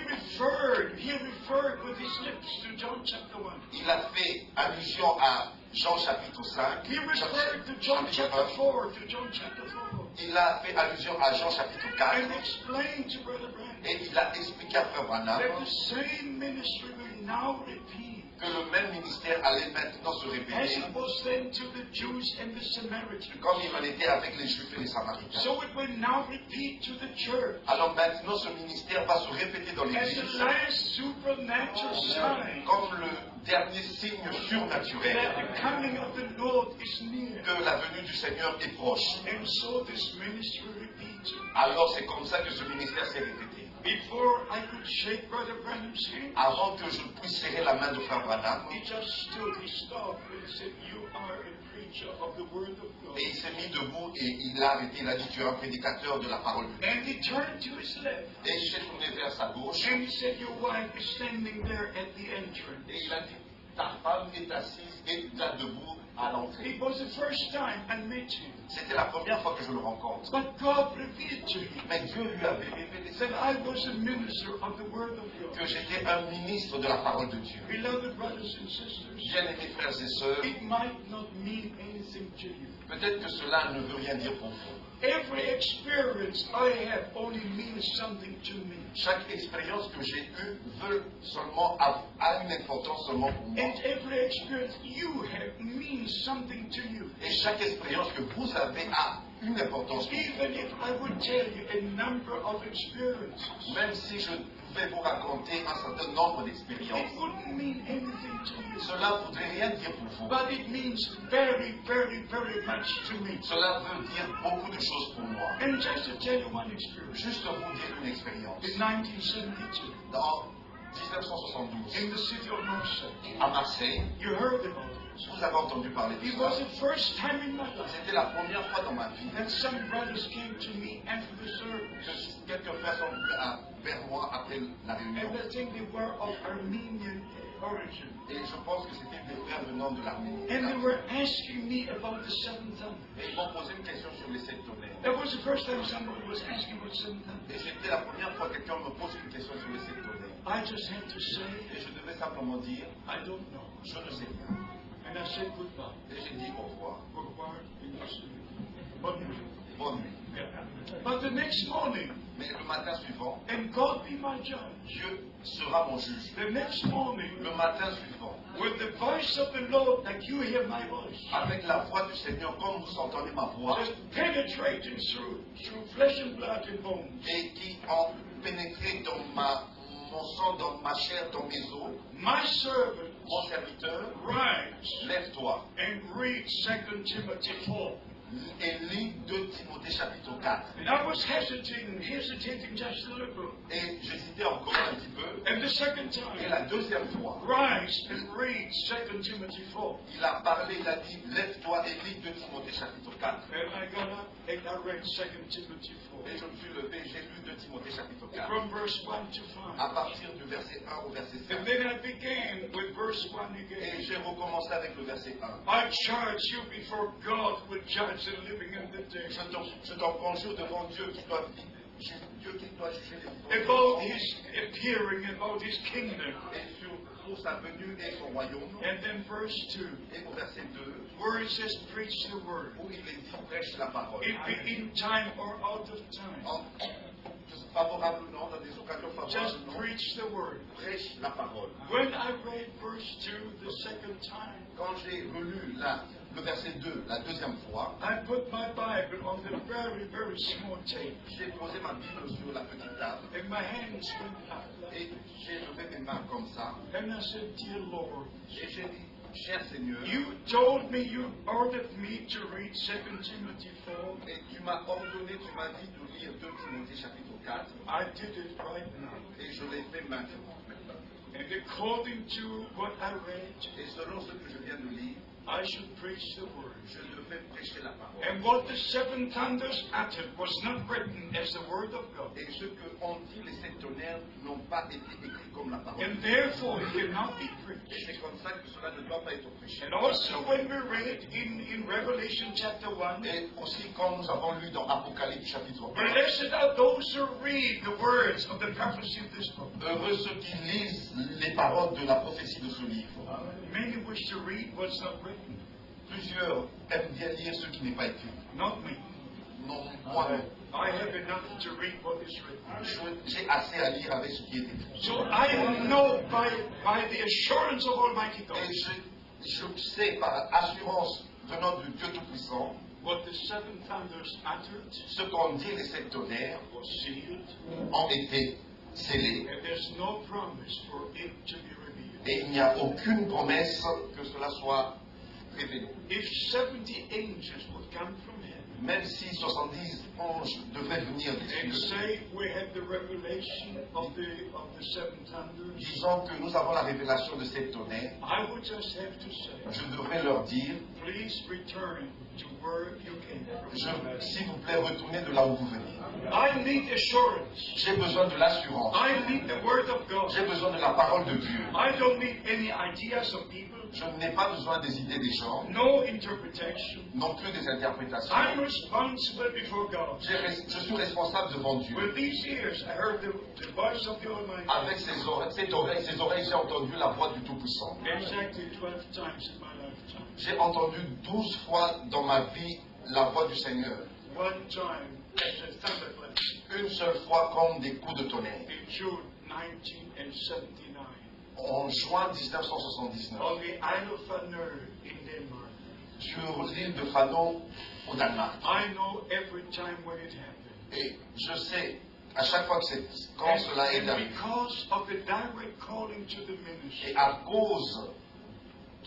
referred with his lips to John chapter 1. il a fait allusion à Jean chapitre 5. He referred to John chapitre chapter 1. 4, to John chapter 4. Il a fait allusion à Jean chapitre 4 And explained to Brother Branham et il a expliqué à Frère Branham that the same ministry will now repeat que le même ministère allait maintenant se as répéter it was then to the Jews and the Samaritans. comme il en était avec les Juifs et les Samaritains. So it will now repeat to the church Alors maintenant ce ministère va se répéter dans as l'Église the last supernatural sign comme le dernier signe surnaturel that the coming of the Lord is near. que la venue du Seigneur est proche. And so this ministry repeats. Alors c'est comme ça que ce ministère s'est répété. Before I could shake Brother Branham's hand, Avant que je puisse serrer la main de Frère Branham, he just stood, he stopped, and he said, "You are a preacher of the Word of God." et il s'est mis debout et il a arrêté, il a dit tu es un prédicateur de la parole de Dieu. And he turned to his left, Et il s'est tourné vers sa gauche and he said, "Your wife is standing there at the entrance." et il a dit ta femme est assise et là debout à l'entrée. It was the first time I met him. C'était la première fois que je le rencontre. But God revealed to him Mais Dieu lui avait révélé that I was a minister of the Word of que God. j'étais un ministre de la parole de Dieu. Beloved brothers and sisters, Bien-aimés frères et sœurs, it might not mean anything to you. peut-être que cela ne veut rien dire pour vous. Every experience I have only means something to me. Chaque expérience que j'ai eue veut seulement a une importance seulement pour moi. And every experience you have means something to you. Et chaque expérience que vous avez a une importance pour vous. Even if I would tell you a number of experiences, Même si je pouvais vous raconter un certain nombre d'expériences, it wouldn't mean anything to you. cela ne voudrait rien dire pour vous. But it means very, very, very much to me. Cela veut dire beaucoup de choses pour moi. And just to tell you one experience, Juste vous dire une expérience. in 1972, Dans 1972, in the city of Marseille, à Marseille, you heard about it. vous avez entendu parler de It ça. was the first time in my life C'était la première fois dans ma vie that some brothers came to me after the service. que quelques frères sont venus vers moi après la réunion. And I think they were of Armenian origin. Et je pense que c'était des frères venant de l'Arménie. And they were asking me about the seven thunder. Et ils m'ont posé une question sur les sept tonnerres. That was the first time somebody was asking about seven thunder. Et c'était la première fois que quelqu'un me pose une question sur les sept tonnerres. I just had to say, Et je devais simplement dire, I don't know. je ne sais rien. And I said goodbye. Et j'ai dit au revoir. Au revoir. Bonne nuit. Bonne nuit. But the next morning, Mais le matin suivant, and God be my judge, Dieu sera mon juge. the next morning, Le matin suivant, with the voice of the Lord, like you hear my voice, avec la voix du Seigneur, comme vous entendez ma voix, just penetrating through flesh and blood and bones, et qui ont pénétré dans mon sang, dans ma chair, dans mes os, my servant, mon serviteur, rise lève-toi and read 2 Timothy 4. et lis 2 Timothée chapitre 4. And I was hesitating just a little. Et j'hésitais encore un petit peu. And the second Et time, la deuxième fois, rise and read 2 Timothy 4. il a parlé, il a dit, lève-toi et lis 2 Timothée chapitre 4. And I got up and I read 2 Timothy 4. Et je me suis levé, j'ai lu from verse 1 to 5. à partir du verset 1 au verset 5. And then I began with verse 1 Et again. j'ai recommencé avec le verset 1. I charge you before God who will judge the living and the dead, Je t'en conjure devant Dieu qui doit juger les about vivants his appearing, about his kingdom. et sur sa venue et son royaume. And then verse 2, Et au verset 2, where it says, preach the word. où il est dit prêche la parole. It be in time or out of time. Favorable ou non, dans des occasions favorables Just ou non, preach the word. prêche la parole. When I read verse 2 the second time, Quand j'ai relu le verset 2 la deuxième fois, I put my Bible on the very, very small table, j'ai posé ma Bible sur la petite table and my hands went up. et j'ai levé mes mains comme ça And I said, Dear Lord, et j'ai dit, cher Seigneur, you told me, you ordered me to read 2 Timothy 4. et tu m'as ordonné, tu m'as dit de lire 2 Timothée chapitre 4 I did it right now. et je l'ai fait maintenant. And according to what I read, Et selon ce que je viens de lire, I should preach the word. je devais prêcher la parole. And what the seven thunders uttered was not written as the word of God. Et ce que ont dit les sept tonnerres n'ont pas été écrits comme la parole. And therefore it cannot be Et preached. c'est comme ça que cela ne doit pas être prêché. And also when we read in Revelation chapter 1, Et aussi, quand nous avons lu dans Apocalypse chapitre 1, blessed are those who read the words of the prophecy of this book. heureux ceux qui lisent les paroles de la prophétie de ce livre. Many wish to read what's not written. Plusieurs aiment bien lire ce qui n'est pas écrit. Not me. Non, moi non. I have enough to read what is written. J'ai assez à lire avec ce qui est écrit. So I know by the assurance of Almighty God Et je sais par assurance venant du Dieu Tout-Puissant, what the seven thunders uttered ce qu'ont dit les sept tonnerres was sealed, ont été scellés. and there's no promise for it to be revealed. Et il n'y a aucune promesse que cela soit révélé. If 70 angels would come from heaven Même si 70 anges devraient venir des and cieux, say we have the revelation of the seven thunders, disant que nous avons la révélation de sept tonnerres, I would just have to say, je devrais leur dire, please return to where you came from. s'il vous plaît, retournez de là où vous venez. I need assurance. J'ai besoin de l'assurance. I need the word of God. J'ai besoin de la parole de Dieu. I don't need any ideas of people, Je n'ai pas besoin des idées des gens, no interpretation. non plus des interprétations. I'm responsible before God. Je suis responsable devant Dieu. With these ears, I heard the voice of the Almighty Avec ces oreilles, j'ai entendu la voix du Tout-Puissant. exactly 12 times in my lifetime. J'ai entendu 12 fois dans ma vie la voix du Seigneur. One time as a thunderclap Une seule fois comme des coups de tonnerre. in June 1979 En juin 1979, on the Isle of Fanø in Denmark. sur l'île de Fanon, au Danemark. I know every time when it happened. Et je sais, à chaque fois que quand cela est And arrivé, because of the direct calling to the ministry, et à cause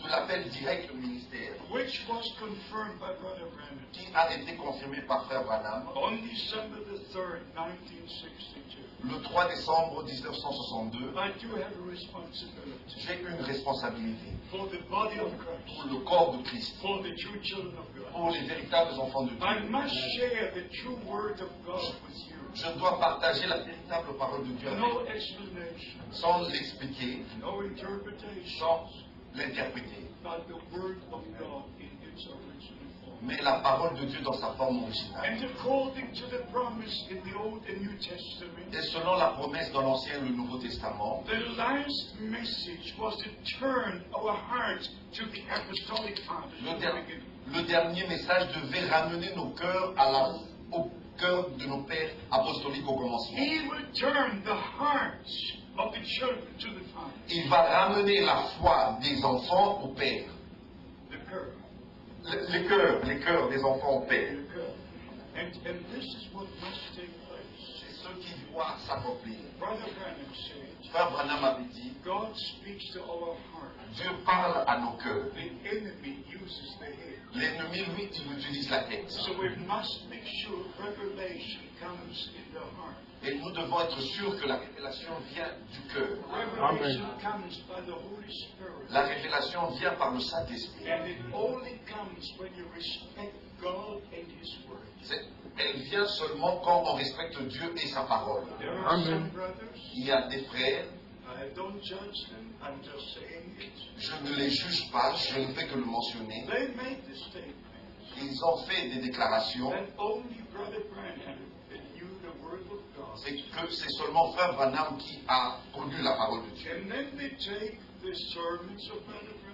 de l'appel direct au ministère, which was confirmed by Brother Branham qui a été confirmé par Frère Branham, on December the 3rd, 1962, le 3 décembre 1962, I do have a responsibility j'ai une responsabilité for the body of pour Christ, le corps de Christ, for the true children of God. pour les véritables enfants de I Dieu. must share the true word of God with you. Je dois partager la véritable parole de Dieu avec No vous, explanation, sans l'expliquer, no interpretation, sans l'interpréter. but the word of God in its original form. Mais la parole de Dieu dans sa forme originale. And according to the promise in the Old and New Testament, Et selon la promesse dans l'Ancien et le Nouveau Testament, the last message was to turn our hearts to the apostolic fathers. le dernier message devait ramener nos cœurs au cœur de nos pères apostoliques au commencement. He will turn the hearts of the children to the Father. Il va ramener la foi des enfants au Père. The cœur. Les cœurs des enfants au Père. The cœur. And this is what must take place. C'est ce qui doit s'accomplir. Brother Branham said, Frère Branham avait dit, God speaks to our heart. Dieu parle à nos cœurs. The enemy uses the head. L'ennemi, lui, il utilise la tête. So we must make sure revelation comes in the heart. Et nous devons être sûrs que la révélation vient du cœur. Revelation comes by the Holy Spirit. La révélation vient par le Saint-Esprit. And it only comes when you respect God and His Word. Elle vient seulement quand on respecte Dieu et sa parole. There are Amen. some brothers, Il y a des frères, I don't judge them, I'm just saying it. je ne les juge pas, je ne fais que le mentionner. They made the statement Ils ont fait des déclarations that only Brother Branham knew the Word of God. et que c'est seulement Frère Branham qui a connu la parole de Dieu. And then they take the sermons of Brother Branham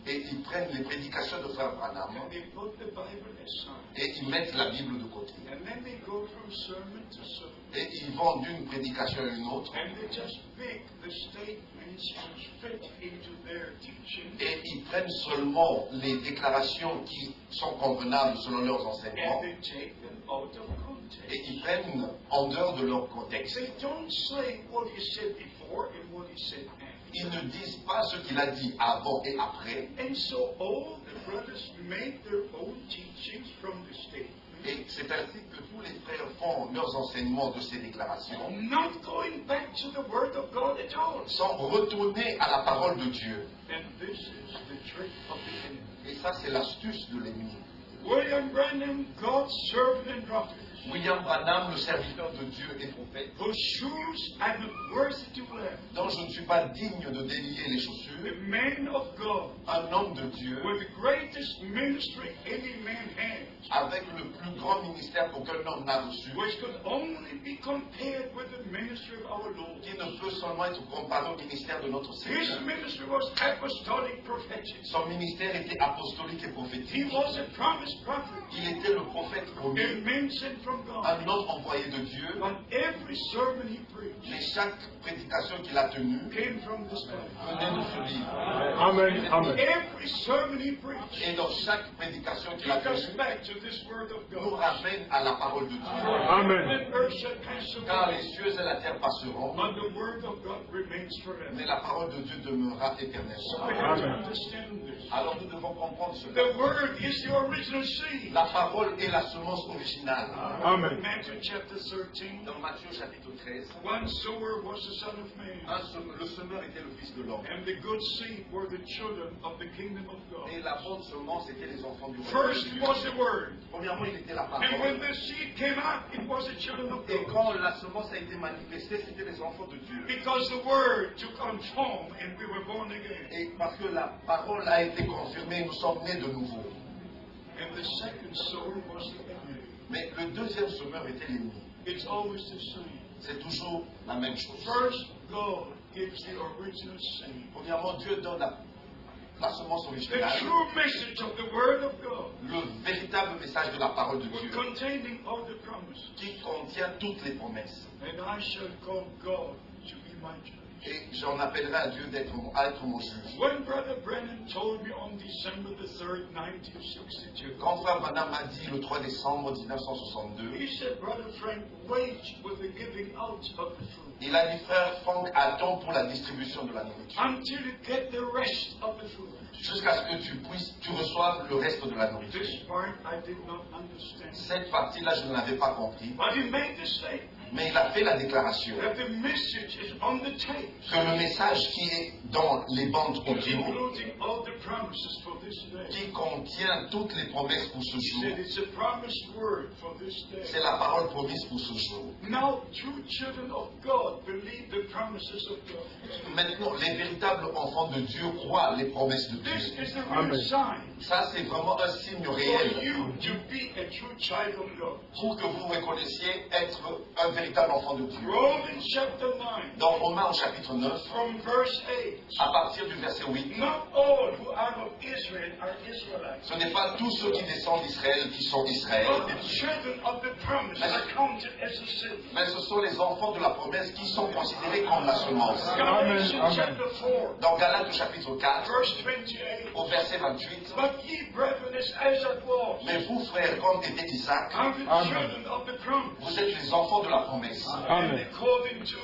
Et ils prennent les prédications de Frère Branham and they put the Bible aside. et ils mettent la Bible de côté. And then they go from sermon to sermon. Et ils vont d'une prédication à une autre And they just pick the statements which fit into their teaching. et ils prennent seulement les déclarations qui sont convenables selon leurs enseignements And they take them out of context. et ils prennent en dehors de leur contexte. They don't say what he said before and what he said after. Ils ne disent pas ce qu'il a dit avant et après. And so all the brothers make their own teachings from the statement, Et c'est ainsi que tous les frères font leurs enseignements de ces déclarations not going back to the Word of God at all. sans retourner à la parole de Dieu. And this is the trick of the enemy. Et ça, c'est l'astuce de l'ennemi. William Branham, God's servant and prophet, William Branham, le serviteur de Dieu et prophète, whose shoes I'm not worthy to wear, dont je ne suis pas digne de délier les chaussures, the man of God, un homme de Dieu, with the greatest ministry any man has, avec le plus grand ministère qu'aucun homme n'a reçu, which could only be compared with the ministry of our Lord. qui ne peut seulement être comparé au ministère de notre His Seigneur. ministry was apostolic prophetic. Son ministère était apostolique et He prophétique. was a promised prophet, Il était le prophète a promis, man sent from God. un homme envoyé de Dieu. But every sermon he preached Mais chaque prédication qu'il a tenue came from this Bible. venait de ce livre. Amen. Amen. Every sermon he preached Et dans chaque prédication qu'il a took us tenue, back to this word of nous God. ramène à la parole de Dieu. Amen. The earth shall pass Car away, les cieux et la terre passeront, but the word of God remains forever. mais la parole de Dieu demeurera éternellement. We have to Amen. understand this. Alors nous devons comprendre cela. The word is the original seed. La parole est la semence originale. Amen. Matthew chapter 13. Dans Matthieu chapitre 13, One sower was the Son of Man, le semeur était le fils de l'homme. and the good seed were the children of the kingdom of God. Et la bonne semence était les enfants du royaume. First was the word, Premièrement, il était la and when parole. the seed came out, it was the children of Et God. quand la semence a été manifestée, c'était les enfants de Dieu. Because the word took on form, and we were born again. Et parce que la parole a été confirmée, nous sommes nés de nouveau. And the second sower was the enemy. Mais le deuxième semeur était l'ennemi. It's always the same. C'est toujours la même chose. First, God gives the original seed, Premièrement, Dieu donne la semence the originale, true message of the word of God, le véritable message de la parole de Dieu, containing all the promises. qui contient toutes les promesses. And I shall call God to be my judge. Et j'en appellerai à Dieu à être mon juge. When Brother Brennan told me on December the 3rd, 1962, Quand Frère Branham m'a dit le 3 décembre 1962, he said, Brother Frank, wait with the giving out of the food il a dit, Frère Franck, attends pour la distribution de la nourriture, until you get the rest of the food. jusqu'à ce que tu reçoives le reste de la nourriture. This part I did not understand. Cette partie-là, je ne l'avais pas compris, But he made the statement mais il a fait la déclaration that the message is on the tape, que le message qui est dans les bandes audio, including all the promises for this day. qui contient toutes les promesses pour ce He jour, said it's a promised word for this day. c'est la parole promise pour ce jour. Now, true children of God believe the promises of God. Maintenant, les véritables enfants de Dieu croient les promesses de This Dieu. is the real Amen. sign Ça, c'est vraiment un signe for réel you to be a true child of God. pour que vous reconnaissiez être un véritable enfant de Dieu. Romans chapter 9, Dans Romains au chapitre 9, from verse 8. à partir du verset 8, Not all who are of Israel are Israelites, ce n'est pas tous ceux qui descendent d'Israël qui sont Israël, but the children of the promise are counted as a seed. mais ce sont les enfants de la promesse qui sont considérés comme la semence. Galatians Amen. chapter 4, Dans Galates au chapitre 4, verse 28. au verset 28, But ye, brethren, as Isaac was, mais vous, frères, comme était Isaac, are the Amen. children of the promise. vous êtes les enfants de la promesse. Amen. And according to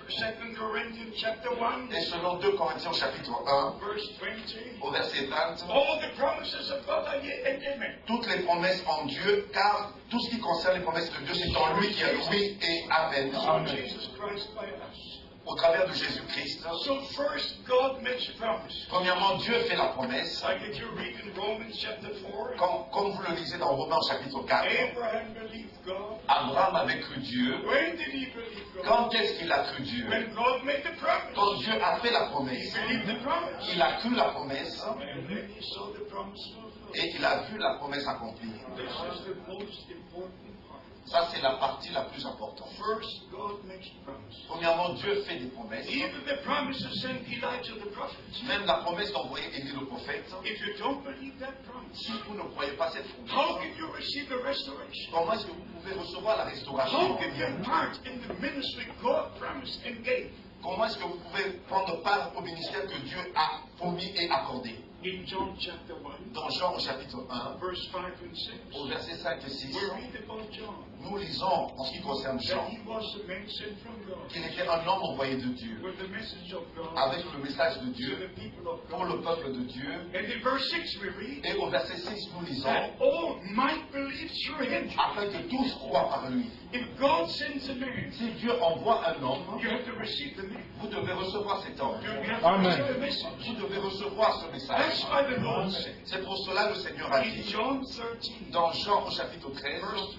2 Corinthians chapter 1, Et selon 2 Corinthiens au chapitre 1, verse 20, au verset 20, all the promises of God are yea and amen. toutes les promesses en Dieu, car tout ce qui concerne les promesses de Dieu, c'est en lui qui est oui et amen. Through Jesus Christ by us. au travers de Jésus-Christ. So first, God makes a promise. Premièrement, Dieu fait la promesse. Like if you read in Romans chapter 4, Comme vous le lisez dans Romains chapitre 4, Abraham believed God. Abraham avait cru Dieu. When did he believe God? Quand est-ce qu'il a cru Dieu? When God made the promise. Quand Dieu a fait la He promesse. believed the promise. Il a cru la promesse And then he saw the promise fulfilled. et il a vu la promesse accomplie. This is the most important part. Ça, c'est la partie la plus importante. First, God makes a promise. Premièrement, Dieu fait des promesses. Even the promise to send Elijah the prophet. Même la promesse d'envoyer Élie le prophète. If you don't believe that promise, Si vous ne croyez pas cette how promesse, can you receive the restoration? comment est-ce que vous pouvez recevoir la How restauration? can you part in the ministry God promised and gave? Comment est-ce que vous pouvez prendre part au ministère que Dieu a promis et accordé? In John chapter 1, Dans Jean au chapitre 1, verse 5 and 6, au verset 5 et 6, we read about John, nous lisons en ce qui concerne that Jean he was the man sent from God, qu'il était un homme envoyé de Dieu, with the message of God avec le message de to Dieu the people of pour God. le peuple de Dieu. And in verse 6 we read, Et au verset 6, nous lisons, that all might believe through him. afin que tous croient par lui. If God sends a man, Si Dieu envoie un homme, you have to receive the man. vous devez recevoir cet homme. You have to Amen. receive the message. Vous devez recevoir ce That's message. why the Lord said, C'est pour cela que le Seigneur a in dit, John 13, dans Jean au chapitre 13, verse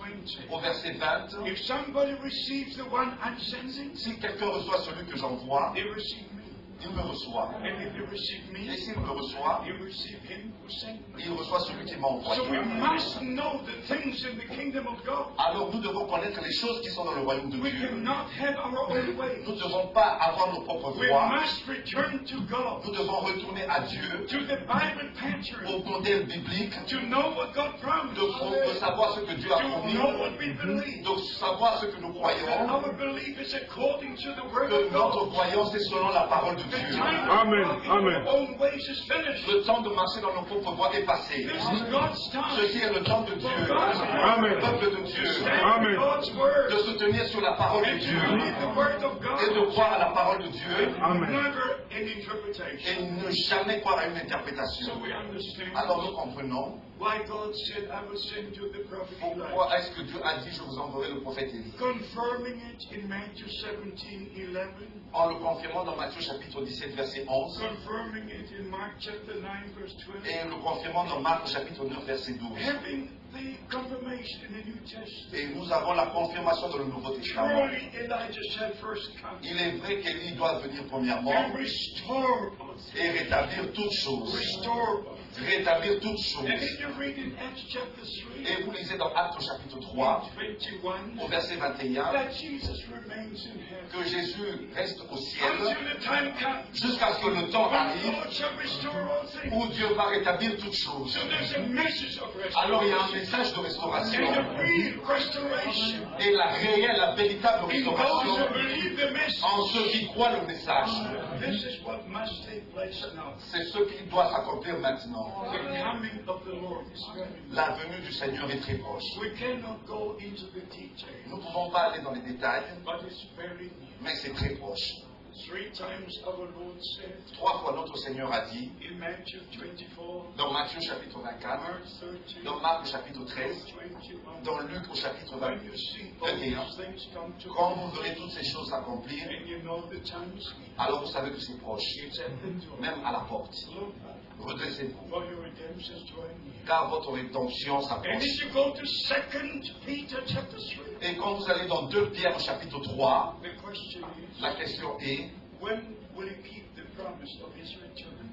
20, au verset 20, if somebody receives the one I'm sending, si quelqu'un reçoit celui que j'envoie, they receive me. il me reçoit. And if they receive Et me, s'il me reçoit, they receive him who sent me. il reçoit celui qui m'a So we envoyé. must know the things in the kingdom of God. Alors nous devons connaître les choses qui sont dans le royaume de We Dieu. cannot have our own way. Nous ne devons pas avoir nos propres We voies. must return to God, Nous devons retourner à Dieu, to the Bible pattern, au modèle biblique, to know what God promised, de savoir ce que Dieu a to promis, know what we believe. de savoir ce que nous And croyons, our belief is according to the word que of notre God. croyance est selon la parole de The Dieu. time of Amen, walking amen. our own ways is finished. Le temps de marcher dans nos propres voies est passé. This is God's time. Ceci est le temps de Dieu, Amen. le peuple de Dieu, Stand Amen. on God's word. de se tenir sur la parole de And to Dieu believe the word of et God. de croire à la parole de Dieu Amen. Never an interpretation. et ne jamais croire à une So interprétation. we understand Alors nous comprenons why God said, I will send you the prophet Elijah. pourquoi est-ce que Dieu a dit je vous enverrai le prophète Élie. Confirming it in Matthew 17:11. En le confirmant dans Matthieu chapitre 17 verset 11 Confirming it in Mark chapter 9 verse 12. et le confirmant dans Marc chapitre 9 verset 12. Having the confirmation in the New Testament. Et nous avons la confirmation dans le Nouveau Testament. Surely Elijah shall first come Il est vrai qu'Élie doit venir premièrement and restore us. et rétablir toutes choses. Restore us. Rétablir toutes And choses. if you read in Acts chapter 3, Et vous lisez dans Actes chapitre 3 21, au verset 21 that Jesus remains in heaven que Jésus reste au ciel until the time comes jusqu'à ce que le temps when arrive God shall restore all things. où Dieu va rétablir toutes choses. So there's a message of Alors il y a un restoration message de and restauration a real restoration et la réelle, la véritable in those who restauration believe the message. en ceux qui croient le message. This is what must take place now. C'est ce qui doit s'accomplir maintenant. The coming of the Lord is very near. La venue du Seigneur est très proche. We cannot go into the Nous ne details, pouvons pas aller dans les détails, but it's very near. mais c'est très proche. 3 times our Lord said 3 fois notre Seigneur a dit, in Matthew 24, dans Matthieu chapitre 24, Mark 13, dans Marc au chapitre 13, 21, dans Luc au chapitre when you see all these things come to quand pass, vous verrez toutes ces choses s'accomplir, and you know the time is near, alors vous savez que c'est proche, it's at the door. même à la porte. Look back, Redressez-vous, for your redemption is drawing near. car votre rédemption And s'approche. if you go to 2 Peter chapter 3, Et quand vous allez dans 2 Pierre au chapitre 3, the question is, la question est, when will he keep the promise of his return?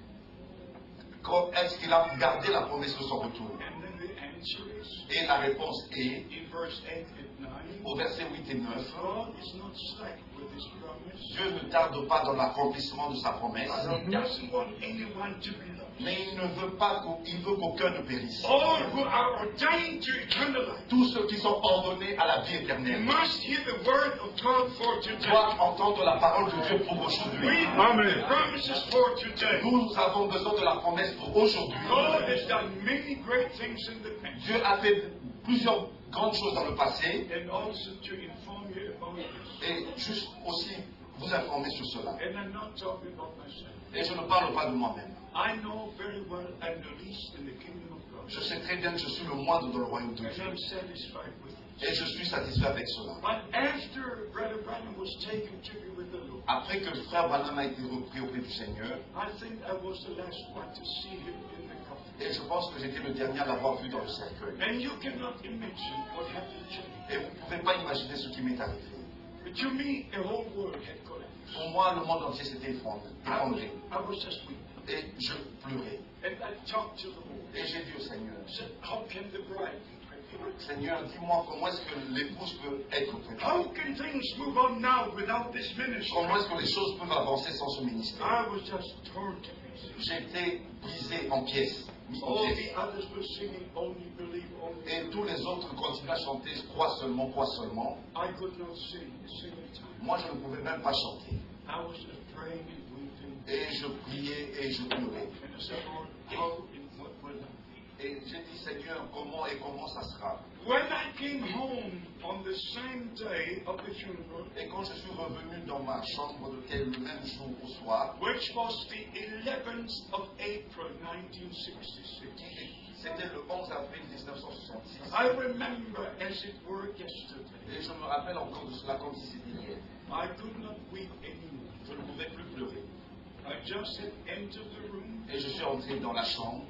est-ce qu'il a gardé la promesse de son retour? And then the answer is, Et la réponse est, in verse 8 and 9, au verset 8 et 9, God is not slack with his promise. Dieu ne tarde pas dans l'accomplissement de sa promesse, He doesn't want anyone to be lost. mais il ne veut pas il veut qu'aucun ne périsse. All who are ordained to eternal life Tous ceux qui sont ordonnés à la vie éternelle must hear the word of God for today. doivent entendre la parole de Dieu pour We aujourd'hui. need Amen. the promises for today. Nous avons besoin de la promesse pour aujourd'hui. God has done many great things in the past, Dieu a fait plusieurs grandes choses dans le passé and also to inform you about this. et juste aussi vous informer sur cela. And I'm not talking about myself. Et je ne parle pas de moi-même. I know very well I'm the least in the kingdom of God, Je sais très bien que je suis le moindre dans le royaume de and Dieu. I'm satisfied with it. Et je suis satisfait avec cela. But after Brother Branham was taken to be with the Lord, Après que le frère Branham a été repris auprès du Seigneur, I think I was the last one to see him in the coffin. et je pense que j'étais le dernier à l'avoir vu dans le cercueil. And you cannot imagine what happened to me. Et vous ne pouvez pas imaginer ce qui m'est arrivé. But to me, the whole world had collapsed. Pour moi, le monde entier s'était effondré. I was just weeping. Et je pleurais. And I talked to the Lord. Et j'ai dit au Seigneur, I said, how can the bride be prepared? Seigneur, dis-moi comment est-ce que l'épouse peut être préparée? How can things move on now without this ministry? Comment est-ce que les choses peuvent avancer sans ce ministère? I was just torn to pieces. J'étais brisé en pièces, mis en All pièces. the others were singing, only believe, only Et tous les autres continuaient à chanter, crois seulement, crois seulement. I could not sing a single time. Moi, je ne pouvais même pas chanter. I was just praying and weeping. Et je priais et je pleurais. And I said, Lord, how and what will I be? Et j'ai dit, Seigneur, comment ça sera? When I came home on the same day of the funeral, Et quand je suis revenu dans ma chambre le même jour au soir, which was the 11th of April 1966, c'était le 11 avril 1966. I remember as it were yesterday. Et je me rappelle encore de cela comme si c'était hier. I could not weep anymore. Je ne pouvais plus pleurer. I just had entered the room, Et je suis entré dans la chambre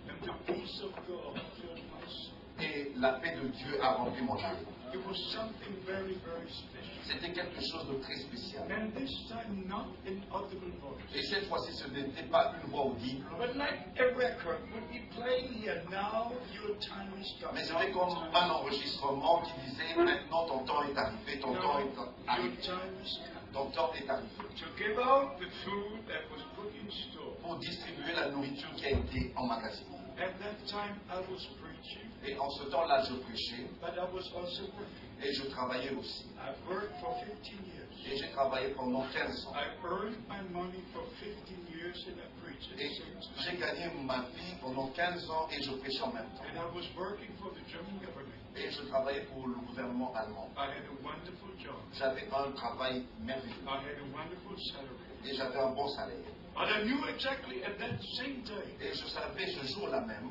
and the peace of God filled my soul. et la paix de Dieu a rempli mon âme. It was something very, very special. C'était quelque chose de très spécial. And this time, not an audible voice, Et cette fois-ci, ce n'était pas une voix audible, but like a record would be playing here. Now your time is come. mais Now c'était your comme time un enregistrement qui disait maintenant ton temps est arrivé, ton temps est Your arrivé, time is come. ton temps est arrivé. To give out the food that was put in store. Pour distribuer la nourriture qui a été emmagasinée. At that time, I was preaching, Et en ce temps-là, je prêchais but I was also working. et je travaillais aussi. I've worked for 15 years. Et j'ai travaillé pendant 15 ans. I earned my money for 15 years and I preached at the Et same time. j'ai gagné ma vie pendant 15 ans et je prêchais en même temps. And I was working for the German government. Et je travaillais pour le gouvernement allemand. I had a wonderful job. J'avais un travail merveilleux I had a wonderful salary. et j'avais un bon salaire. But I knew exactly at that same day Et je savais ce jour-là même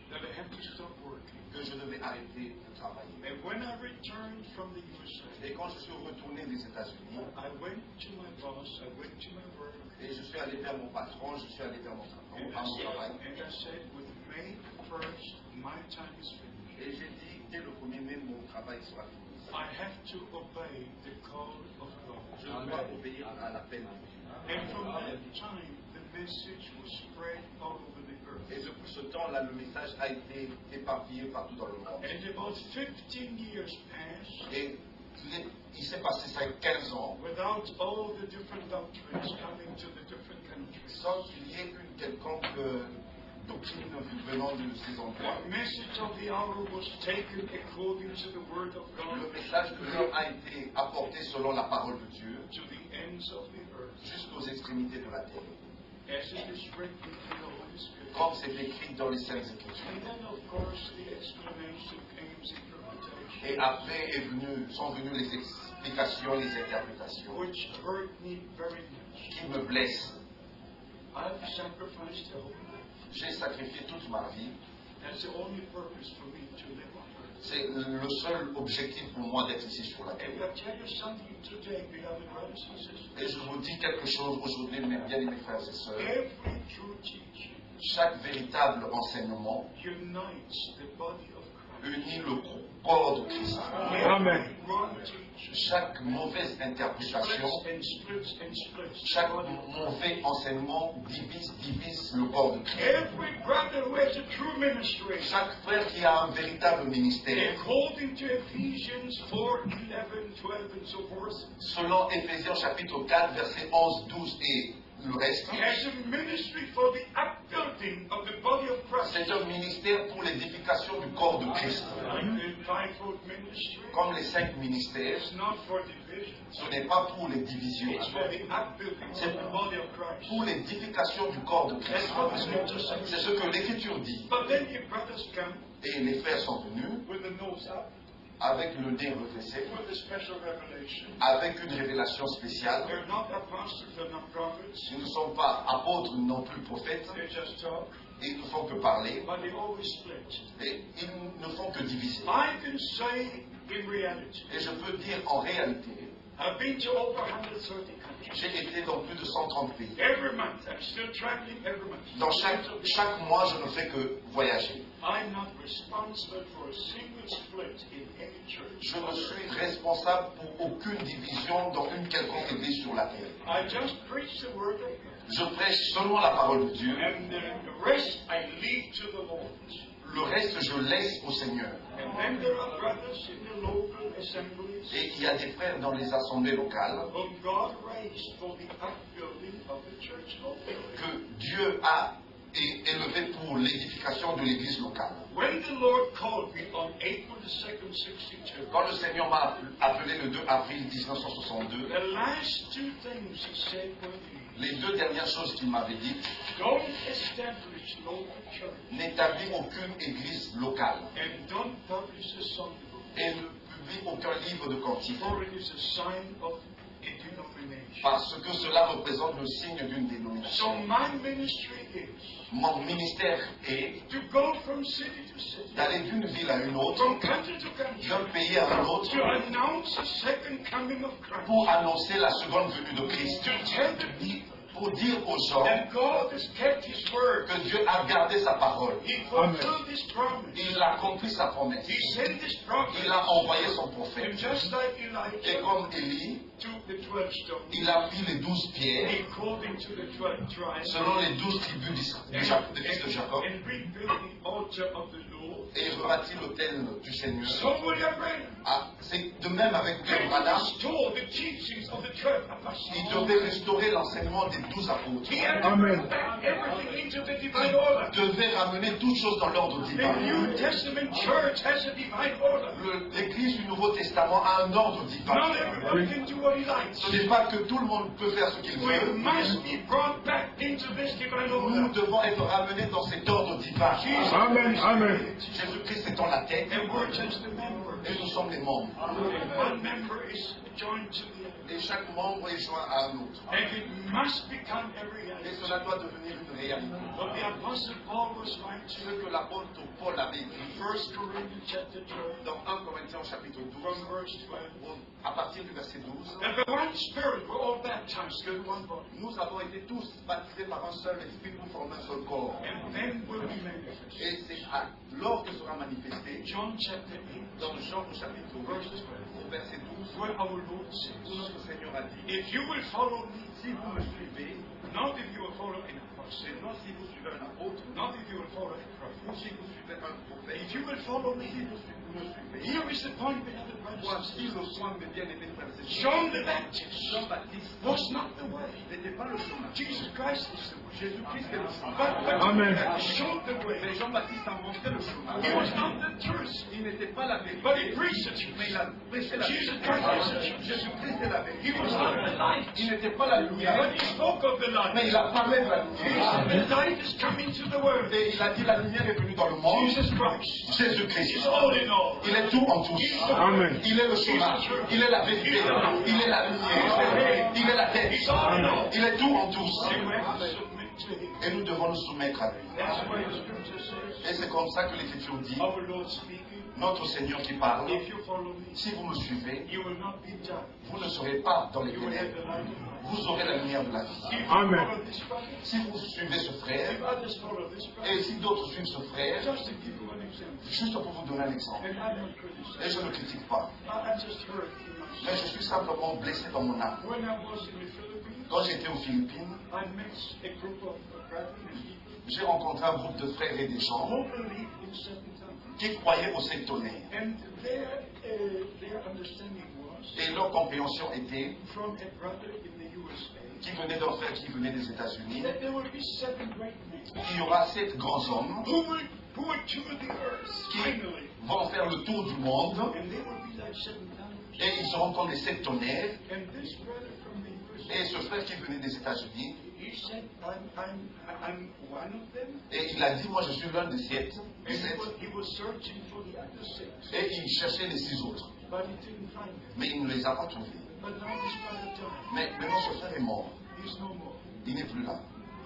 that I had to stop working. que je devais arrêter de travailler. And when I returned from the USA, Et quand je suis retourné des États-Unis, I went to my boss, I went to my work, et je suis allé vers mon patron, je suis allé vers mon and à mon travail, I said, with May 1st, my time is finished. et j'ai dit, dès le 1er mai, mon travail sera fini. I have to obey the call of God. Je dois obéir à l'appel de Dieu. And from that time, the message was spread all over the earth. Et depuis ce temps-là, le message a été éparpillé partout dans le monde. And about 15 years passed Et il s'est passé ça 15 ans without all the different doctrines coming to the different countries. sans qu'il y ait une quelconque doctrine venant de ces endroits. The message of the hour was taken according to the word of God Le message de l'heure a été apporté selon la parole de Dieu to the ends of the earth, jusqu'aux extrémités de la terre, as it is written in the Holy Scripture. comme c'est écrit dans les Saintes Écritures. And then, of course, the explanation came, interpretation, Et après sont venues les explications, les interprétations which hurt me very much. qui me blessent. I've sacrificed the whole life. J'ai sacrifié toute ma vie. That's the only purpose for me to live on earth. C'est le seul objectif pour moi d'être ici sur la terre. And I'll tell you something today, beloved brothers and sisters. Et je vous dis quelque chose aujourd'hui, mes bien-aimés frères et sœurs. Every true teaching Chaque véritable enseignement unites the body of Christ. unit le corps de Christ. Amen. Wrong teaching Chaque mauvaise interprétation, splits. chaque mauvais enseignement divise le corps de Christ. Every brother who has a true ministry, Chaque frère qui a un véritable ministère, according to Ephesians 4, 11, 12, and so forth, selon Éphésiens chapitre 4, versets 11, 12 et le reste, has a ministry for the upbuilding of the body of Christ. c'est un ministère pour l'édification du corps de Christ. Like the fivefold ministry, Comme les 5 ministères, it's not for division. ce n'est pas pour les divisions, It's for the upbuilding of the body of Christ. pour l'édification du corps de Christ. That's what the scripture says. C'est ce que l'Écriture dit. But then your brothers come Et les frères sont venus with the nose up, avec le nez redressé, with a special revelation. avec une révélation spéciale. They're not apostles, they're not prophets. Ils ne sont pas apôtres non plus prophètes, They just talk, et ils ne font que parler, but they always split. et ils ne font que diviser. I can say in reality Et je peux dire en réalité I've been to over 130 countries. J'ai été dans plus de 130 pays. Every month, I'm still traveling every month. Dans chaque mois, je ne fais que voyager. I'm not responsible for a single split in any church. Je ne suis responsable pour aucune division dans une quelconque église sur la terre. I just preach the word of God. Je prêche seulement la parole de Dieu. And the rest I leave to the Lord. Le reste, je laisse au Seigneur. And then there are brothers in the local assemblies Et il y a des frères dans les assemblées locales whom God raised for the upbuilding of the church locally. que Dieu a élevé pour l'édification de l'église locale. When the Lord called me on April the 2nd, 62, Quand le Seigneur m'a appelé le 2 avril 1962, the last two things he said were these. les deux dernières choses qu'il m'avait dites, Don't establish local church n'établis aucune église locale and don't publish a songbook, et ne publie aucun livre de cantique, for it is a sign of a denomination. parce que cela représente le signe d'une So dénomination. my ministry is Mon ministère est to go from city to city, d'aller d'une ville à une autre, from country to country, d'un pays à un autre, to announce the second coming of Christ, pour annoncer la seconde venue de Christ, to tell the people pour dire aux gens that God has kept His word. que Dieu a gardé sa parole. He fulfilled His promise. Il a accompli sa promesse. He sent His prophet. Il a envoyé son And prophète. just like Et Elijah comme Élie, took the 12 stones, il a pris les 12 pierres, according to the 12 tribes, selon les 12 tribus des fils de Jacob, and rebuilt the altar of the Lord. et rebâtit l'autel du Seigneur. So William Branham, Ah, c'est de même avec he Pierre Branham. restored the teachings of the 12 Il apostles. devait restaurer l'enseignement des 12 apôtres. He had to bring back everything into the divine order. Il devait ramener toutes choses dans l'ordre The divin. New Testament church has a divine order. L'Église du Nouveau Testament a un ordre divin. Not everybody can do what he likes. Ce n'est pas que tout le monde peut faire ce qu'il We veut. must be brought back into this divine Nous order. devons être ramenés dans cet ordre divin. Jesus Amen, amen. Jésus-Christ étant la tête and we're just the members. et nous sommes les membres. One member is joined to the other. Et chaque membre est joint à un autre. And it must become a Et reality. cela doit devenir une réalité. What the Apostle Paul was writing Ce que l'apôtre Paul avait écrit 1 Corinthians chapter 12, dans 1 Corinthiens chapitre 12, from verse 12. à partir du verset 12, And by one Spirit we're all baptized into one body. nous avons été tous baptisés par un seul esprit pour former un seul corps. And then will be manifest. Et c'est alors que sera manifesté John chapter 8, dans Jean au chapitre 8, verse 12, au verset 12, where our Lord où says, notre Seigneur a dit, if you will follow me, si vous me suivez, not if you will follow an apostle, et non si vous suivez un apôtre, not if you will follow a prophet, ou si vous suivez un prophète, if you will follow me, si vous me suivez. here is the point, beloved brothers and Voici le sisters. point, mes bien-aimés frères et sœurs. John the Baptist Jean-Baptiste was not the way. n'était pas le chemin. Jesus Christ is the way. Jésus-Christ est le chemin. But Amen. he showed the way. Mais Jean-Baptiste a montré le chemin. He was not the truth, Il n'était pas la vérité, but he preached the mais il truth. a prêché la Jesus vérité. Christ is the truth. Jésus-Christ est la He vérité. was not the light, Il n'était pas la but lumière, he spoke of the light. mais il a parlé de la He lumière. said, the light is coming to the world. Et il a dit la lumière est venue dans le monde. Jesus Christ Jésus-Christ. is all in all. Il est tout en tous. Amen. Il est le chemin. Il est la vérité. Il est la lumière. Il est la tête. He's all in all. Il est tout en tous. And we have to submit to him. Et nous devons nous soumettre à lui. That's why the scripture says, Et c'est comme ça que l'Écriture dit, our Lord speaking, notre Seigneur qui parle, if you follow me, si vous me suivez, you will not be dark. vous ne serez pas dans les You will have ténèbres. the light of life. Vous aurez la lumière de la vie. If you Amen. follow this brother, Si vous suivez ce frère, if others follow this brother, et si d'autres suivent ce frère, just to give you an example, juste pour vous donner un exemple, and I'm not criticizing, et je ne critique pas, I just heard in my mais je suis simplement blessé dans mon âme. When I was in the Philippines, Quand j'étais aux Philippines, I met a group of brethren and people j'ai rencontré un groupe de frères et des gens who believe in seven tongues. qui croyaient au septonnaire. And their understanding was Et leur compréhension était, from a brother in the USA qui venait d'un frère qui venait des États-Unis, that there will be seven great men qu'il y aura 7 grands hommes who would tour the earth qui finally, vont faire le tour du monde, and they will be like seven tongues. et ils seront comme les septonnaires. And this brother from the USA, Et ce frère qui venait des États-Unis, he said, I'm one of them. et il a dit, moi je suis l'un des 7, And he was searching for the other six, et il cherchait les 6 autres, but he didn't find them. mais il ne les a pas trouvés. But now this brother died. Mais maintenant ce frère est mort, He's no more. il n'est plus là.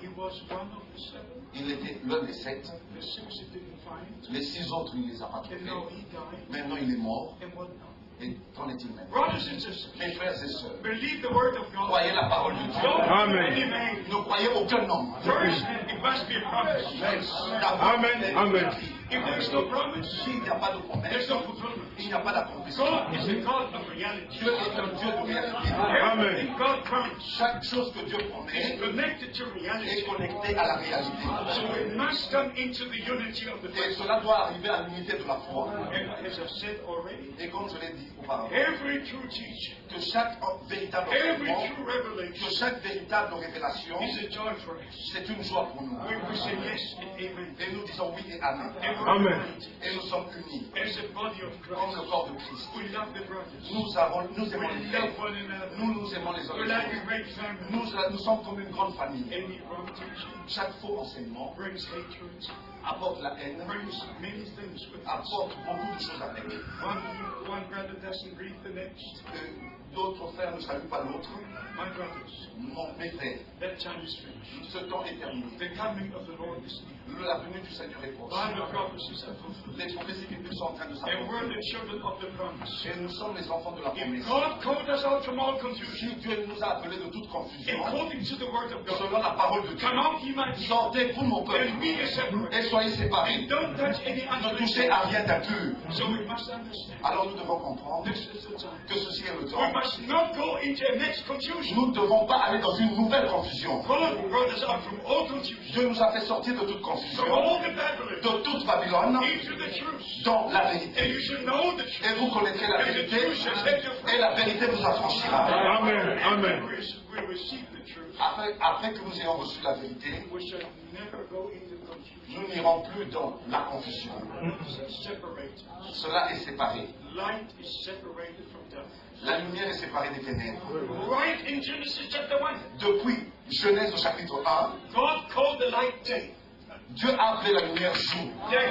He was one of the seven. Il était l'un des 7, The six he didn't find. les 6 autres il ne les a pas And now trouvés. he died. Maintenant il est mort, And what now? Et qu'en est-il maintenant? Brothers and sisters, Mes frères et sœurs, believe the word of God. croyez la parole de Dieu. Don't Amen. believe any man. Ne croyez aucun homme. First, it must be a promise. D'abord, Amen. c'est- Amen. If there's no promise, S'il n'y a pas de promesse, there's no fulfillment. il n'y a pas d'accomplissement. God is a God of reality. Dieu est un Dieu de réalité. Amen. Everything God promised Chaque chose que Dieu is promet connected to est reality. connectée à la réalité. So it must come into the unity of the Et faith. cela doit arriver à l'unité de la foi. And as I've said already, Et comme je l'ai dit auparavant, every true teaching, que chaque véritable every enseignement, true que revelation chaque véritable révélation, is a joy for us. c'est une joie pour nous. We say yes and amen. Et nous disons oui et amen. And we're Amen. united Et nous sommes unis as a body of comme Christ. le corps de Christ. We love the brothers. Nous aimons We les love frères. one another. Nous aimons les We're hommes. like a great family. Nous sommes comme une grande famille. Any wrong teaching Chaque faux enseignement brings hatred, apporte la haine, brings many things with us. apporte beaucoup de choses avec. One brother doesn't greet the next. D'autres frères ne saluent pas l'autre. My brothers, Mes frères, that time is finished. ce temps est terminé. The coming of the Lord is near. La venue du Seigneur est proche. Bible prophecies are fulfilled. Les prophéties bibliques sont en train de And s'accomplir. we're the children of the promise. Et nous sommes les enfants de la If promesse. God called us out from all confusion, Si Dieu nous a appelés de toute confusion, according to the word of God, selon la parole de Dieu, come out, ye my people, sortez vous mon peuple and be separate. et soyez séparés. Don't touch any Ne unclean touchez thing. à rien d'impur. So we must understand. Alors nous devons comprendre This is the time. que ceci est le We temps. must not go into a next confusion. Nous ne devons pas aller dans une nouvelle confusion. God brought us out from all confusion, Dieu nous a fait sortir de toute from confusion, all the Babylon, de toute Babylone, into the truth. dans la And vérité. you should know the truth. Et vous connaîtrez la And the vérité, truth shall set you free. et la vérité vous affranchira. Amen. Amen. We receive the truth. Après que nous ayons reçu la vérité, We shall never go into confusion. nous n'irons plus dans la confusion. Separate. Cela est séparé. Light is separated from darkness. La lumière est séparée des ténèbres. Right in Genesis chapter 1, Depuis Genèse au chapitre 1, God called the light day. Dieu a appelé la lumière jour. Day.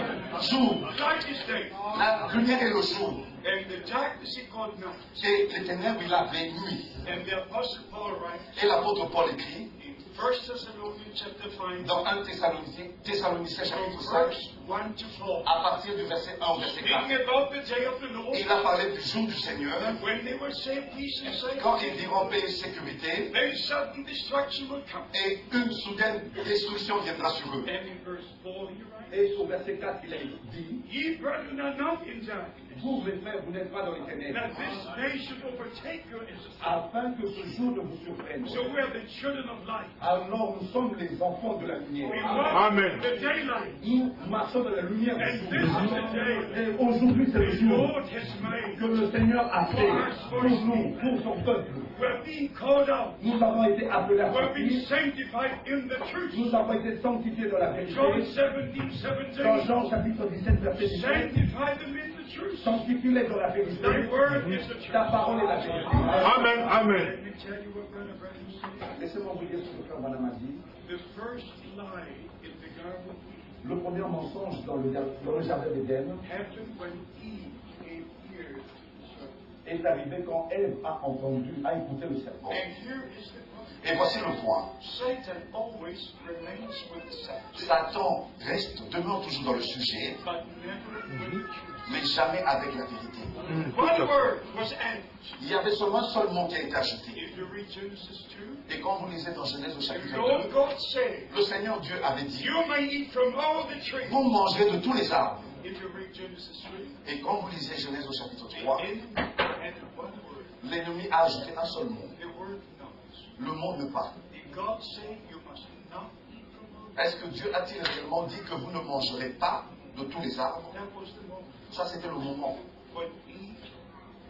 Jour. Light is day. La lumière est le jour. And the darkness he called night. Et les ténèbres, il avait nuit. And the Apostle Paul writes Et l'apôtre Paul écrit in 1 Thessalonians chapter 5, dans 1 Thessaloniciens from chapitre 5, verse 1 to 4, à partir du verset 1 au verset 4, speaking about the day of the Lord, il a parlé du jour du Seigneur. when they will say peace and Quand safety, ils diront paix et sécurité, then sudden destruction will come. et une soudaine destruction viendra sur eux. And in verse 4 he writes, Et au verset 4, il a dit, Ye brethren are not in darkness, vous mes frères, vous n'êtes pas dans les ténèbres, that this day should overtake you as a flood. afin que ce jour ne vous surprenne. So we are the children of light. Alors nous sommes les enfants de la We lumière. walk Amen. the daylight. Nous marchons dans la lumière And du this jour. is the day Et aujourd'hui, c'est le the jour Lord has made. que le Seigneur a fait pour nous, pour son peuple. We're being called out. Nous avons été appelés à We're being sortir. sanctified in the truth. Nous avons été sanctifiés dans la vérité. John 17, Dans 17. Jean chapitre 17, verset 17, Sanctify them in the truth. sanctifie-les dans la Thy vérité. word is the Ta truth. parole est la vérité. Amen. Amen. Let me tell you what Brother Branham said. Laissez-moi vous dire ce que frère Branham a dit. The first lie in the Garden of Eden Le premier mensonge dans le jardin d'Éden happened when Eve gave ear to the serpent. est arrivé quand Ève a entendu, a écouté le serpent. And here is the problem. Et voici le point. Satan always remains with the subject, Satan demeure toujours dans le sujet, but never with the truth. mais jamais avec la vérité. One word was added. Il y avait seulement un seul mot qui a été ajouté. If you read Genesis 2, Et quand vous lisez dans Genèse au the chapitre Lord 2, God said, le Seigneur Dieu avait dit, You may eat from all the trees. vous mangerez de tous les arbres. If you read Genesis 3, Et quand vous lisez Genèse au chapitre the 3, enemy added one word, l'ennemi a ajouté un seul mot, the word not. le mot ne pas. Did God say you must not eat from all the Est-ce que Dieu a-t-il réellement dit que vous ne mangerez pas de tous les arbres? That was the moment Ça, c'était le moment. when Eve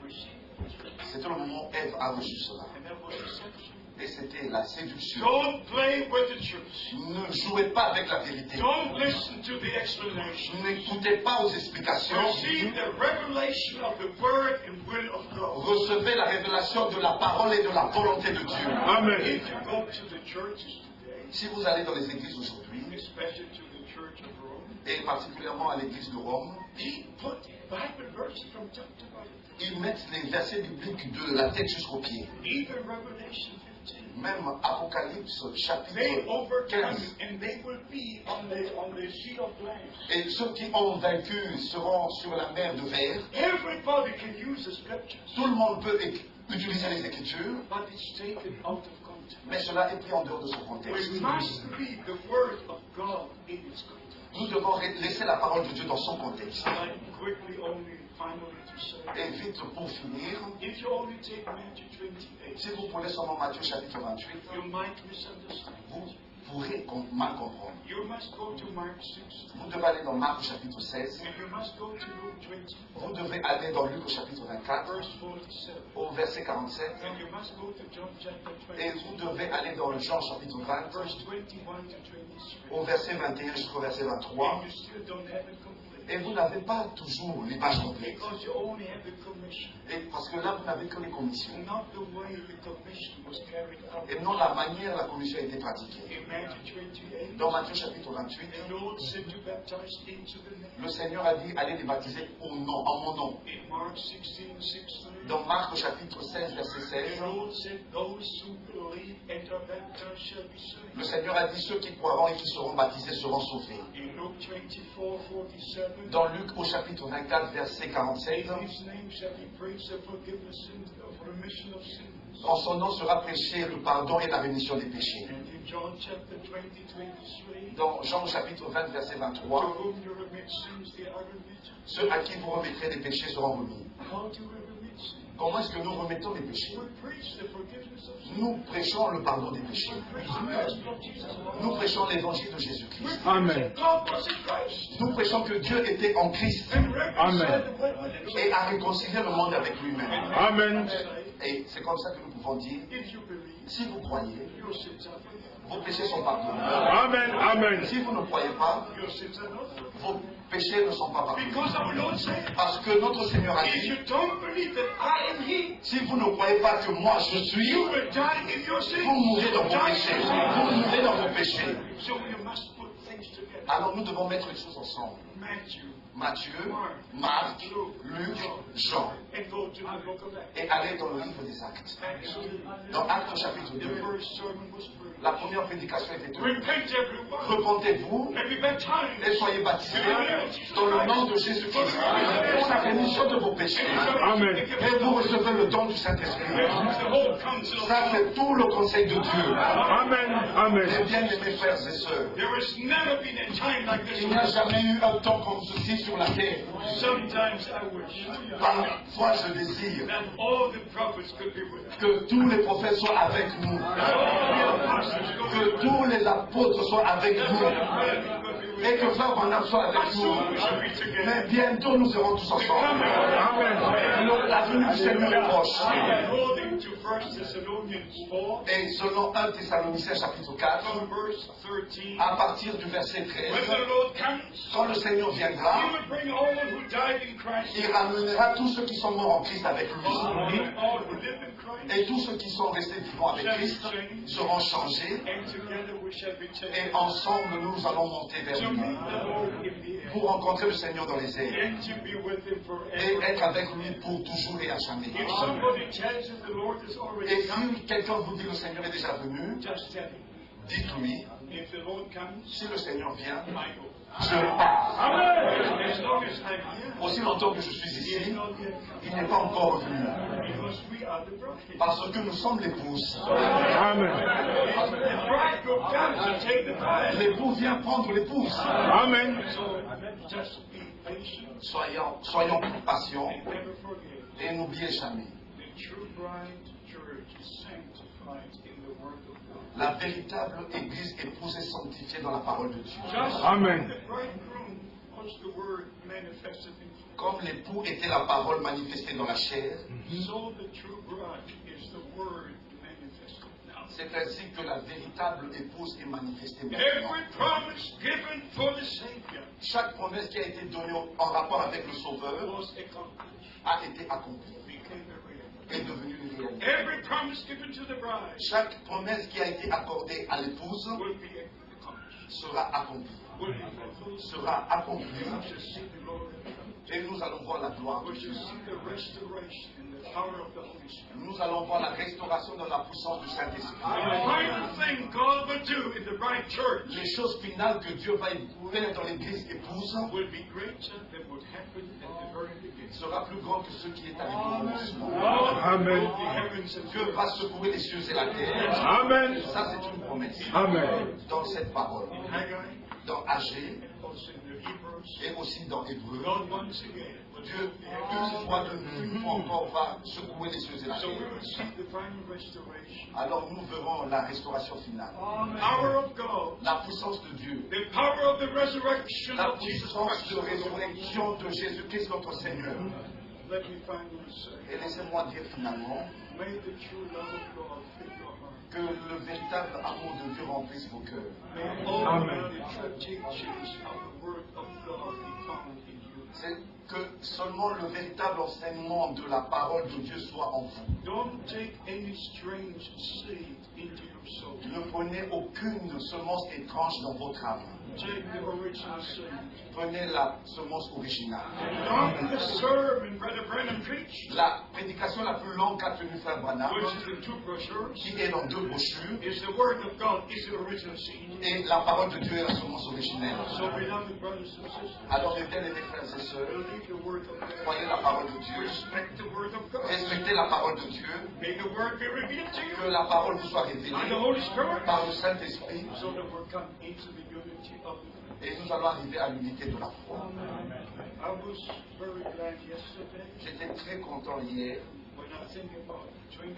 received it. C'était le moment où Ève a reçu cela. And that was deception. Et c'était la séduction. Don't play with the truth. Ne jouez pas avec la vérité. Don't listen to the explanation. N'écoutez pas aux explications. Receive the revelation of the word and will of God. Recevez la révélation de la parole et de la volonté de Dieu. Amen. If you go to the churches today, Si vous allez dans les églises aujourd'hui, especially to the Church of Rome, et particulièrement à l'église de Rome, he put Bible verses from top to bottom. ils mettent les versets bibliques de la tête jusqu'aux pieds. Even Revelation 15. Même Apocalypse They chapitre overcome 15. and they will be on the sea of glass. Et ceux qui ont vaincu seront sur la mer de verre. Everybody can use the scriptures, Tout le monde peut utiliser les Écritures, but it's taken out of context. mais cela est pris en dehors de son contexte. We must read the word of God in its context. Nous devons laisser la parole de Dieu dans son contexte. I quickly only finally to say, Et vite pour finir, if you only take Matthew 28, si vous prenez seulement Matthieu chapitre 28, you might misunderstand. vous pourrez mal comprendre. You must go to Mark 6, Vous devez aller dans Marc au chapitre 16, and you must go to Luke 20, vous devez aller dans Luc au chapitre 24, verse 47, au verset 47, and you must go to John chapter et 20, vous devez aller dans le Jean chapitre 20, verse 21 to 23. au verset 21 jusqu'au verset 23, And you still don't have it complete, et vous n'avez pas toujours l'image complète. because you only have the commission, Et parce que là, vous n'avez que les commissions, not the way the commission was carried out. et non la manière la commission a été pratiquée. In Matthew 28, Dans Matthieu chapitre 28, the Lord said to baptize into the name. le Seigneur a dit, allez les baptiser au nom, en mon nom. In Mark 16, 16, Dans Marc au chapitre 16, verset 16, the Lord said, those who believe and are baptized shall be saved. le Seigneur a dit, ceux qui croiront et qui seront baptisés seront sauvés. In Luke 24, 47, Dans Luc au chapitre 24, verset 47, in his name shall be preached the forgiveness of remission of sins. en son nom sera prêché le pardon et la rémission des péchés. And in John chapter 20, 23, Dans Jean au chapitre 20, verset to 23, whom you remit sins, they are remitted. ceux à qui vous remettrez les péchés seront remis. How do we remit sins? Comment est-ce que nous remettons les péchés? We preach the forgiveness of sins. Nous prêchons le pardon des péchés. We preach the gospel of Jesus Christ. Nous prêchons l'évangile de We Jésus-Christ. preach Amen. that God was in Christ. Nous prêchons que Dieu était en Christ And reconciled the world with himself. et a réconcilié le monde avec lui-même. Amen. Et c'est comme ça que nous pouvons dire, If you believe, si vous croyez, your sins are forgiven. vos péchés sont pardonnés. Amen. Amen. Si vous ne croyez pas, Your sins are not forgiven. vos péchés ne sont pas pardonnés. Because our Lord said, Parce que notre Seigneur a if dit, you don't believe that I am He, si vous ne croyez pas que moi je suis, you will die in your sins. vous mourrez dans vos Die in péchés. your sins. Vous mourrez dans vos péchés. So you must put things together. Alors nous devons mettre les choses ensemble. Matthew, Matthieu, Marc, Luc, Jean. and go to the book of Acts. Et aller dans le livre des Actes. Acts 2. Dans Actes chapitre The 2, first sermon was preached. la première prédication était tenue. Repent everyone Repentez-vous and be baptized. et soyez baptisés dans le nom de Jésus-Christ pour la rémission de vos péchés. Amen. Et vous recevez le don du Saint-Esprit. The whole council of Ça, God. c'est tout le conseil de Dieu. Amen. Et Amen. bien, mes frères et sœurs, There has never been a time like this. il n'y a jamais eu un temps comme ceci sur la terre. Sometimes I wish Parfois, je désire that all the prophets could be with us. que tous les prophètes soient avec nous, que tous les apôtres soient avec nous, et que Frère Branham soit avec nous. Mais bientôt, nous serons tous ensemble. Amen. La venue du Seigneur est proche. According to 1 Thessalonians 4, Et selon 1 Thessaloniciens chapitre 4, from verse 13, à partir du verset when 13, the Lord comes, quand le Seigneur He viendra, will bring all who died in Christ, il ramènera tous ceux qui sont morts en Christ avec lui. and all who live in Christ, Et tous ceux qui sont restés vivants avec Christ seront changés. and together we shall be Et taken ensemble, nous allons monter vers to lui meet the Lord in the air, pour rencontrer le Seigneur dans les airs and to be with Him et forever. être avec lui pour toujours et à jamais. If somebody tells you the Lord is Et already come, si quelqu'un vous dit le Seigneur est déjà venu, just tell him. dites-lui, If the Lord comes, si le Seigneur vient, I go. je pars. As long as I'm here, Aussi longtemps que je suis He is ici, not yet il come, n'est pas encore revenu. because we are the bride. Parce que nous sommes l'épouse. Amen. The bridegroom comes to take the bride. L'époux vient prendre l'épouse. Amen. So just be patient Soyons patients and never forget. et n'oubliez jamais. The true bride church is sanctified in the word of God. La véritable église épouse est sanctifiée dans la parole de Dieu. Just Amen. the bridegroom was the word manifested in flesh. Comme l'époux était la parole manifestée dans la chair, So the true bride is the word manifested now. c'est ainsi que la véritable épouse est manifestée maintenant. Every promise given for the Savior Chaque promesse qui a été donnée en rapport avec le Sauveur was accomplished, a été accomplie, became a reality. est devenue une réalité. Every promise given to the bride Chaque promesse qui a été accordée à l'épouse will be accomplished, sera accomplie. will be fulfilled. Sera accomplie. We shall see the Lord in heaven. Et nous allons voir la gloire de We Dieu. shall see the restoration and the power of the Holy Spirit. Nous allons voir la restauration de la puissance du Saint-Esprit. The final thing God will do in the bride church Les choses finales que Dieu va faire dans l'église épouse will be greater than what happened at the very beginning. sera plus grand que ce qui est arrivé au commencement. God Amen. will the heavens and Dieu earth. va secouer les cieux et la terre. Amen. Ça, c'est une promesse. Amen. Dans cette parole, In Haggai, dans Agé and also in the Hebrews, et aussi dans Hébreu, God once again will Dieu, do the heavens une fois, and earth. une fois encore, va secouer les cieux et la So we terre. will see the final restoration. Alors nous verrons la restauration finale. Power of God, La puissance de Dieu. the power of the resurrection La of Jesus puissance Christ. de résurrection de Jésus-Christ notre Seigneur. Let me finally say, Et laissez-moi dire finalement may the true love of God fill your heart. que le véritable amour de Dieu remplisse vos cœurs. May all Amen. the true teachings of the Word of God be found in you. C'est que seulement le véritable enseignement de la parole de Dieu soit en vous. Don't take any strange seed into your soul. Ne prenez aucune semence étrange dans votre âme. Take the original seed. Prenez la semence originale. Don't the sermon Brother Brennan preached, La prédication la plus longue qu'a tenue Frère Branham, which is in 2 brochures, qui est dans 2 brochures, is the Word of God, is the original seed. et la parole de Dieu est la semence originelle. So, beloved brothers and sisters, Alors, mes bien-aimés frères et sœurs, believe the Word of God. croyez la parole de Dieu, Respect the Word of God. respectez la parole de Dieu, May the Word be revealed to you que la parole vous soit by the révélée Holy Spirit, par le Saint-Esprit, so that we'll come into the unity of the faith. et nous allons arriver à l'unité de la foi. I was very glad yesterday J'étais très content hier, when I think about 23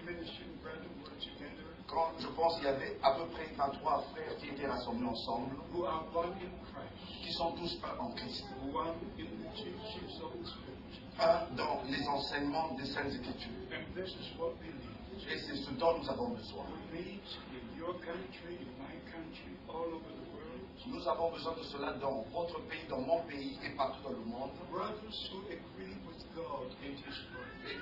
ministering brethren were together quand je pense qu'il y avait à peu près 23 frères qui étaient rassemblés ensemble, who are one in Christ, qui sont tous un en Christ. one in the teachings of the Scripture. Un dans les enseignements des Saintes Écritures. And this is what we need. Et c'est ce dont nous avons besoin. We need in your country, in my country, all over the world, Nous avons besoin de cela dans votre pays, dans mon pays et partout dans le monde. brothers who agree with God and His Word, Et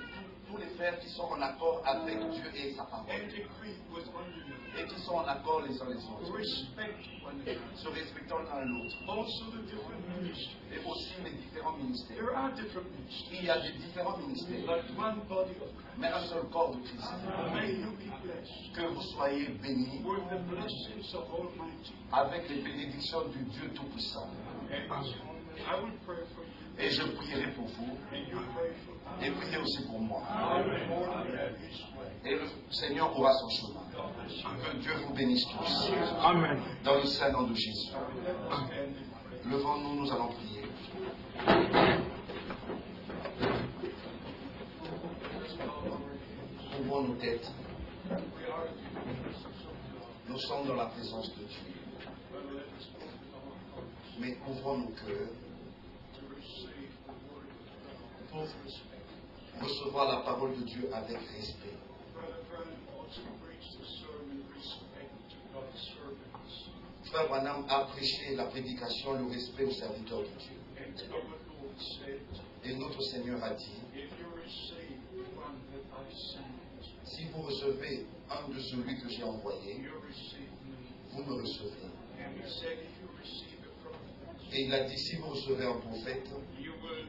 tous les frères qui sont en accord avec Dieu et sa parole. and agree with one another, Et qui sont en accord les uns les autres. respect one another. Se respectant l'un l'autre. Also the different ministries. Et aussi les différents ministères. There are different ministries, Il y a des différents ministères. but one body of Christ. Mais un seul corps de Christ. May you be blessed Que vous soyez bénis with the blessings of Almighty. avec les bénédictions du Dieu Tout-Puissant. And I will pray for you, Et je prierai pour vous. and you pray for me. Et priez aussi pour moi. The Lord will have His way. Et le Seigneur aura son chemin. Que Dieu vous bénisse tous. Amen. Dans le saint nom de Jésus. Let us stand and pray. Levons-nous, nous allons prier. Ouvrons nos têtes. We are in the presence of God, Nous sommes dans la présence de Dieu. but let us open our hearts Mais ouvrons nos cœurs to receive the Word of God with respect. pour recevoir la parole de Dieu avec respect. Brother Branham also preached a sermon, Respect to God's Servants. Frère Branham a prêché la prédication, le respect aux serviteurs de Dieu. And our Lord said, Et notre Seigneur a dit, if you receive one that I sent, si vous recevez un de celui que j'ai envoyé, you receive me. vous me recevez. And he said, if you receive a prophet, Et il a dit, si vous recevez un prophète, you will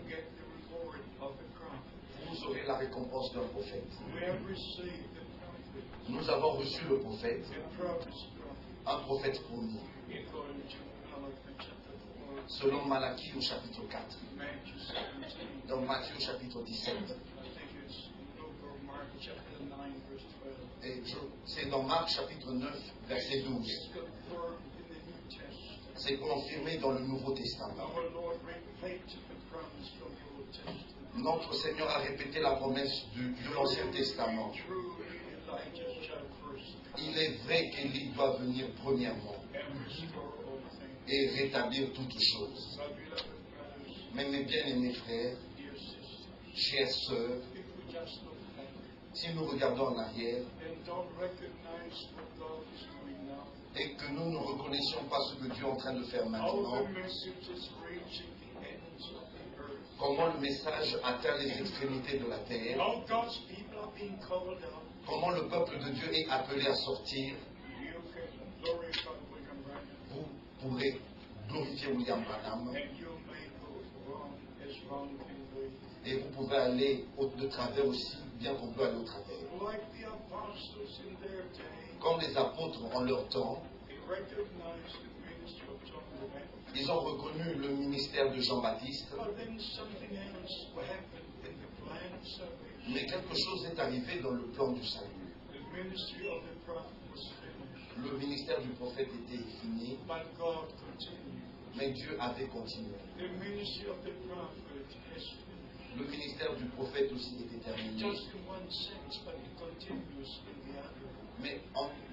get the reward of the prophet. vous aurez la récompense d'un prophète. We have received the prophet, Nous avons reçu le prophète, the prophet's prophet, un prophète promis, according to Malachi chapter 4, selon Malachie au chapitre 4, Matthew 17. dans Matthieu au chapitre 17. I think it's Luke or Mark chapter 9, verse 12. Et c'est dans Marc chapitre 9, verset 12. It's confirmed in the New Testament. C'est confirmé dans le Nouveau Testament. Our Lord repeated the promise from the Old Testament. Notre Seigneur a répété la promesse de l'Ancien Testament. Truly, Elijah shall first Il est vrai qu'Élie doit venir premièrement and restore all things. et rétablir toutes choses. My beloved brothers, Mais mes bien-aimés frères, dear sisters, chères sœurs, if we just look back si nous regardons en arrière and don't recognize what God is doing now, et que nous ne reconnaissions pas ce que Dieu est en train de faire how maintenant, the message is reaching the ends of the earth, comment le message atteint les extrémités de la terre, how God's people are being called out, comment le peuple de Dieu est appelé à sortir, you can glorify William Branham, vous pourrez glorifier William Branham and you may go forth. wrong can be. Et vous pouvez aller de travers aussi bien qu'on peut aller au travers. Like the apostles in their day, Comme les apôtres en leur temps, they recognized the ministry of John the Baptist. ils ont reconnu le ministère de Jean-Baptiste, But then something else happened in the plan of salvation. mais quelque chose est arrivé dans le plan du salut. The ministry of the prophet was finished, Le ministère du prophète était fini, but God continued. mais Dieu avait continué. The ministry of the prophet has finished. Le ministère du prophète aussi était terminé. Just in one sense, but it continues in the other. Mais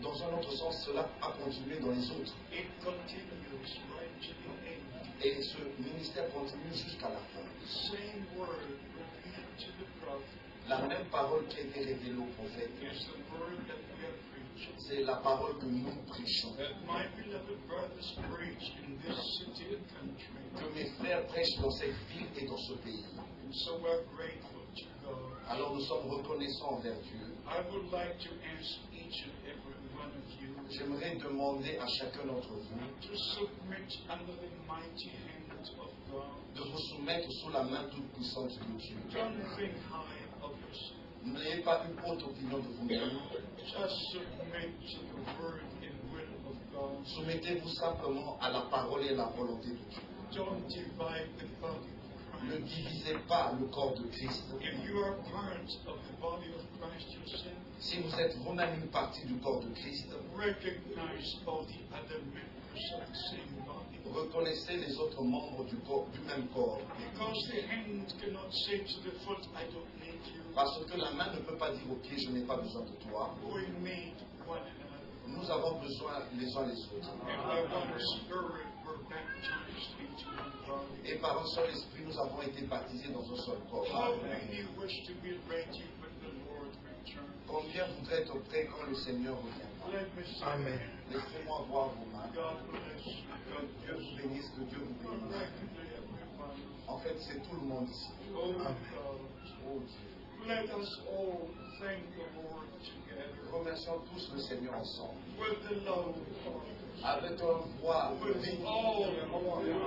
dans un autre sens, cela a continué dans les autres. It continues right to the end. Et ce ministère continue jusqu'à la fin. The same word revealed to the prophet La même parole qui a été révélée au prophète, is the word that we are preaching. c'est la parole que nous prêchons. That my beloved brothers preach in this city and country. Que mes frères prêchent dans cette ville et dans ce pays. And so we're grateful to God. Alors nous sommes reconnaissants envers Dieu. I would like to ask each and every one of you J'aimerais demander à chacun d'entre vous to submit under the mighty hand of God. de vous soumettre sous la main toute puissante de Dieu. Don't think high of yourself. N'ayez pas une haute opinion de vous-même. Just submit to the word and will of God. Soumettez-vous simplement à la parole et à la volonté de Dieu. Don't divide the body of Ne Christ. divisez pas le corps de Christ. If you are part of the body of Christ yourself, Si vous êtes vous-même une partie du corps de Christ, recognize all the other members of the same body. reconnaissez les autres membres du même corps. Because the hand cannot say to the foot, I don't need you. Parce que la main ne peut pas dire au pied, je n'ai pas besoin de toi. We need one another. Nous avons besoin les uns les autres. And by one Spirit, we're baptized into one body. Et par un seul esprit, nous avons été baptisés dans un seul corps. How many wish to be ready when the Lord returns? Combien voudraient être prêts quand le Seigneur reviendra? Let me say, Amen. Laissez-moi voir vos mains. God bless you. Que Dieu vous bénisse, que Dieu vous bénisse. Practically everyone. En fait, c'est tout le monde ici. Oh God. Oh Dieu. Let us all thank the Lord together Remercions tous le Seigneur ensemble. with the love of Avec un voix, with all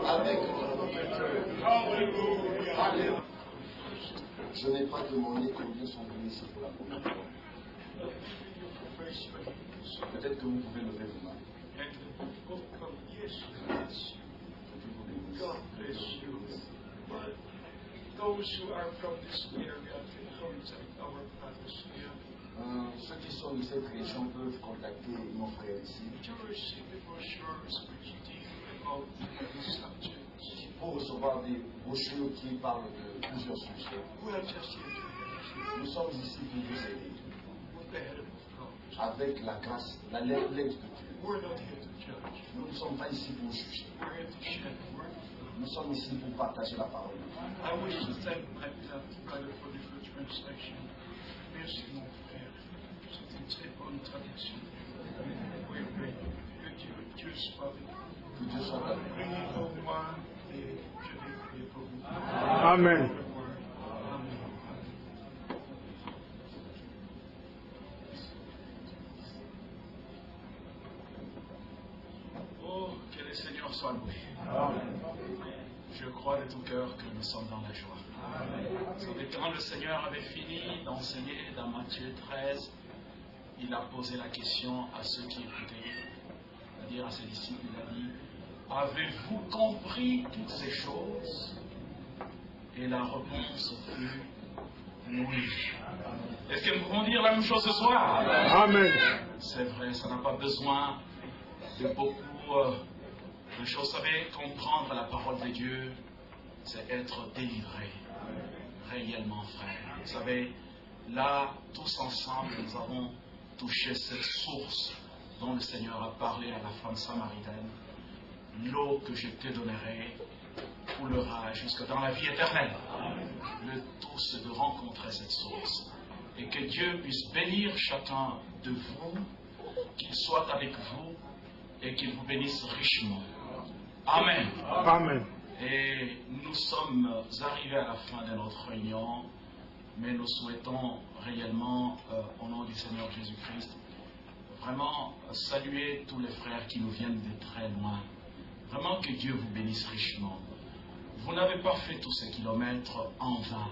avec notre cœur. Hallelujah. Alléluia. Je n'ai pas demandé combien sont venus ici pour la première fois. Peut-être que vous pouvez lever vos mains. And the book of yes, Que Dieu vous bénisse. God bless you. But those who are from this area can contact our brothers here Ceux qui sont de cette région peuvent contacter nos frères ici to receive the brochures which deal about these subjects. pour recevoir des brochures qui parlent de plusieurs sujets. We are just here to help Nous sommes ici pour vous aider you with the help of God. avec la grâce, l'aide de Dieu. We're not here to judge. Nous ne sommes pas ici pour juger. We're here to share the word of God. Nous sommes ici pour partager la parole. I wish to thank my beloved brother for the good translation. Merci mon frère. C'est une très bonne traduction. Oui, oui. Que Dieu soit avec vous. Que Dieu soit avec vous. Priez pour moi et je vais prier pour vous. Amen. Amen. Oh, que le Seigneur soit loué. Je crois de tout cœur que nous sommes dans la joie. Vous savez, quand le Seigneur avait fini d'enseigner dans Matthieu 13, il a posé la question à ceux qui écoutaient, c'est-à-dire à ses disciples, il a dit, avez-vous compris toutes ces choses? Et la réponse fut oui. Est-ce que nous pouvons dire la même chose ce soir? Amen. C'est vrai, ça n'a pas besoin de beaucoup de choses. Vous savez, comprendre la parole de Dieu, c'est être délivré, réellement, frère. Vous savez, là, tous ensemble, nous avons touché cette source dont le Seigneur a parlé à la femme samaritaine. L'eau que je te donnerai coulera jusque dans la vie éternelle. Le tout, c'est de rencontrer cette source. Et que Dieu puisse bénir chacun de vous, qu'il soit avec vous et qu'il vous bénisse richement. Amen. Amen. Et nous sommes arrivés à la fin de notre réunion, mais nous souhaitons réellement, au nom du Seigneur Jésus-Christ, vraiment saluer tous les frères qui nous viennent de très loin. Vraiment que Dieu vous bénisse richement. Vous n'avez pas fait tous ces kilomètres en vain.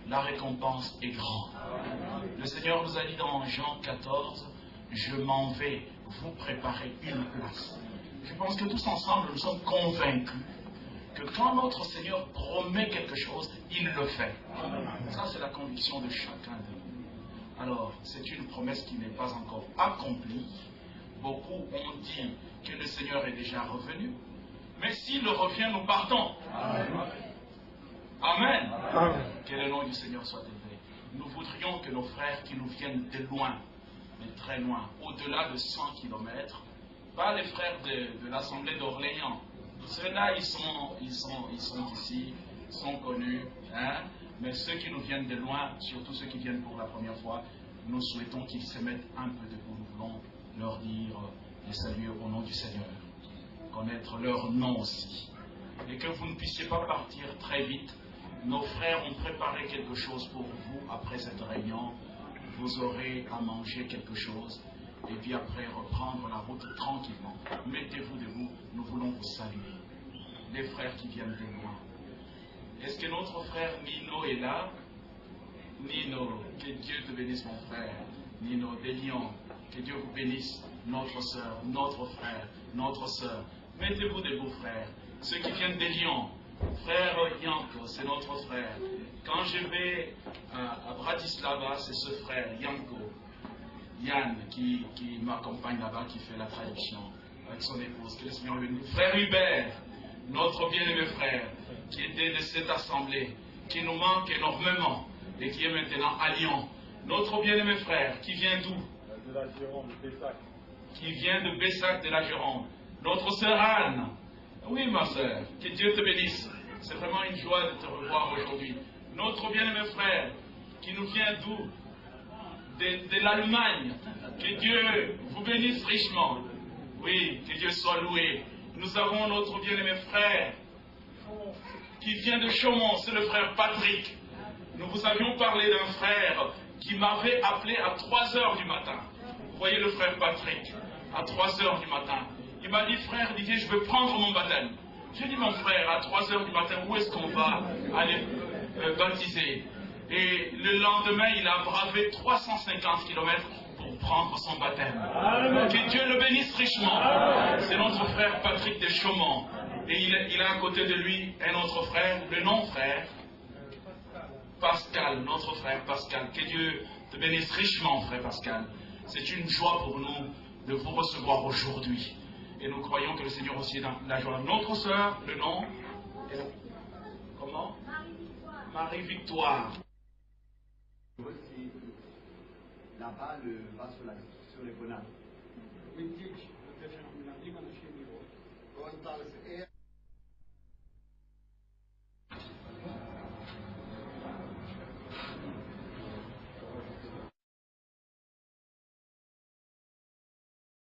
La récompense est grande. Le Seigneur nous a dit dans Jean 14, « Je m'en vais vous préparer une place. » Je pense que tous ensemble, nous sommes convaincus que quand notre Seigneur promet quelque chose, il le fait. Ça, c'est la conviction de chacun de nous. Alors, c'est une promesse qui n'est pas encore accomplie. Beaucoup ont dit que le Seigneur est déjà revenu. Mais s'il revient, nous partons. Amen. Que le nom du Seigneur soit élevé. Nous voudrions que nos frères qui nous viennent de loin, mais très loin, au-delà de 100 km, pas les frères de l'Assemblée d'Orléans. Ceux-là, ils sont ici, sont connus, hein? Mais ceux qui nous viennent de loin, surtout ceux qui viennent pour la première fois, nous souhaitons qu'ils se mettent un peu debout. Nous voulons leur dire les saluer au nom du Seigneur, connaître leur nom aussi. Et que vous ne puissiez pas partir très vite. Nos frères ont préparé quelque chose pour vous après cette réunion. Vous aurez à manger quelque chose et puis après reprendre la route tranquillement. Mettez-vous debout, nous voulons vous saluer. Les frères qui viennent de loin. Est-ce que notre frère Nino est là? Nino, que Dieu te bénisse mon frère. Nino de Lyon, que Dieu vous bénisse. Notre soeur, notre frère, notre soeur. Mettez-vous debout frères. Ceux qui viennent de Lyon, frère Yanko, c'est notre frère. Quand je vais à Bratislava, c'est ce frère Yanko, Yann, qui m'accompagne là-bas, qui fait la traduction avec son épouse. Que le Seigneur le bénisse. Frère Hubert, notre bien-aimé frère, qui était de cette assemblée, qui nous manque énormément et qui est maintenant à Lyon. Notre bien-aimé frère, qui vient d'où? De la Gironde, Bessac. Qui vient de Bessac de la Gironde. Notre sœur Anne. Oui, ma sœur, que Dieu te bénisse. C'est vraiment une joie de te revoir aujourd'hui. Notre bien-aimé frère, qui nous vient d'où? De l'Allemagne. Que Dieu vous bénisse richement. Oui, que Dieu soit loué. Nous avons notre bien-aimé frère, qui vient de Chaumont, c'est le frère Patrick. Nous vous avions parlé d'un frère qui m'avait appelé à 3 heures du matin. Vous voyez le frère Patrick, à 3 heures du matin. Il m'a dit, frère Didier, je veux prendre mon baptême. J'ai dit, mon frère, à 3 heures du matin, où est-ce qu'on va aller baptiser? Et le lendemain, il a bravé 350 km pour prendre son baptême. Que Dieu le bénisse richement. C'est notre frère Patrick de Chaumont. Et il a à côté de lui un autre frère, le non-frère, Pascal, notre frère Pascal. Que Dieu te bénisse richement, frère Pascal. C'est une joie pour nous de vous recevoir aujourd'hui. Et nous croyons que le Seigneur aussi est dans la joie. Notre sœur, le nom comment? Marie-Victoire. Aussi, là-bas, le va sur les bonnes. We teach the different, you know, you're going to see me.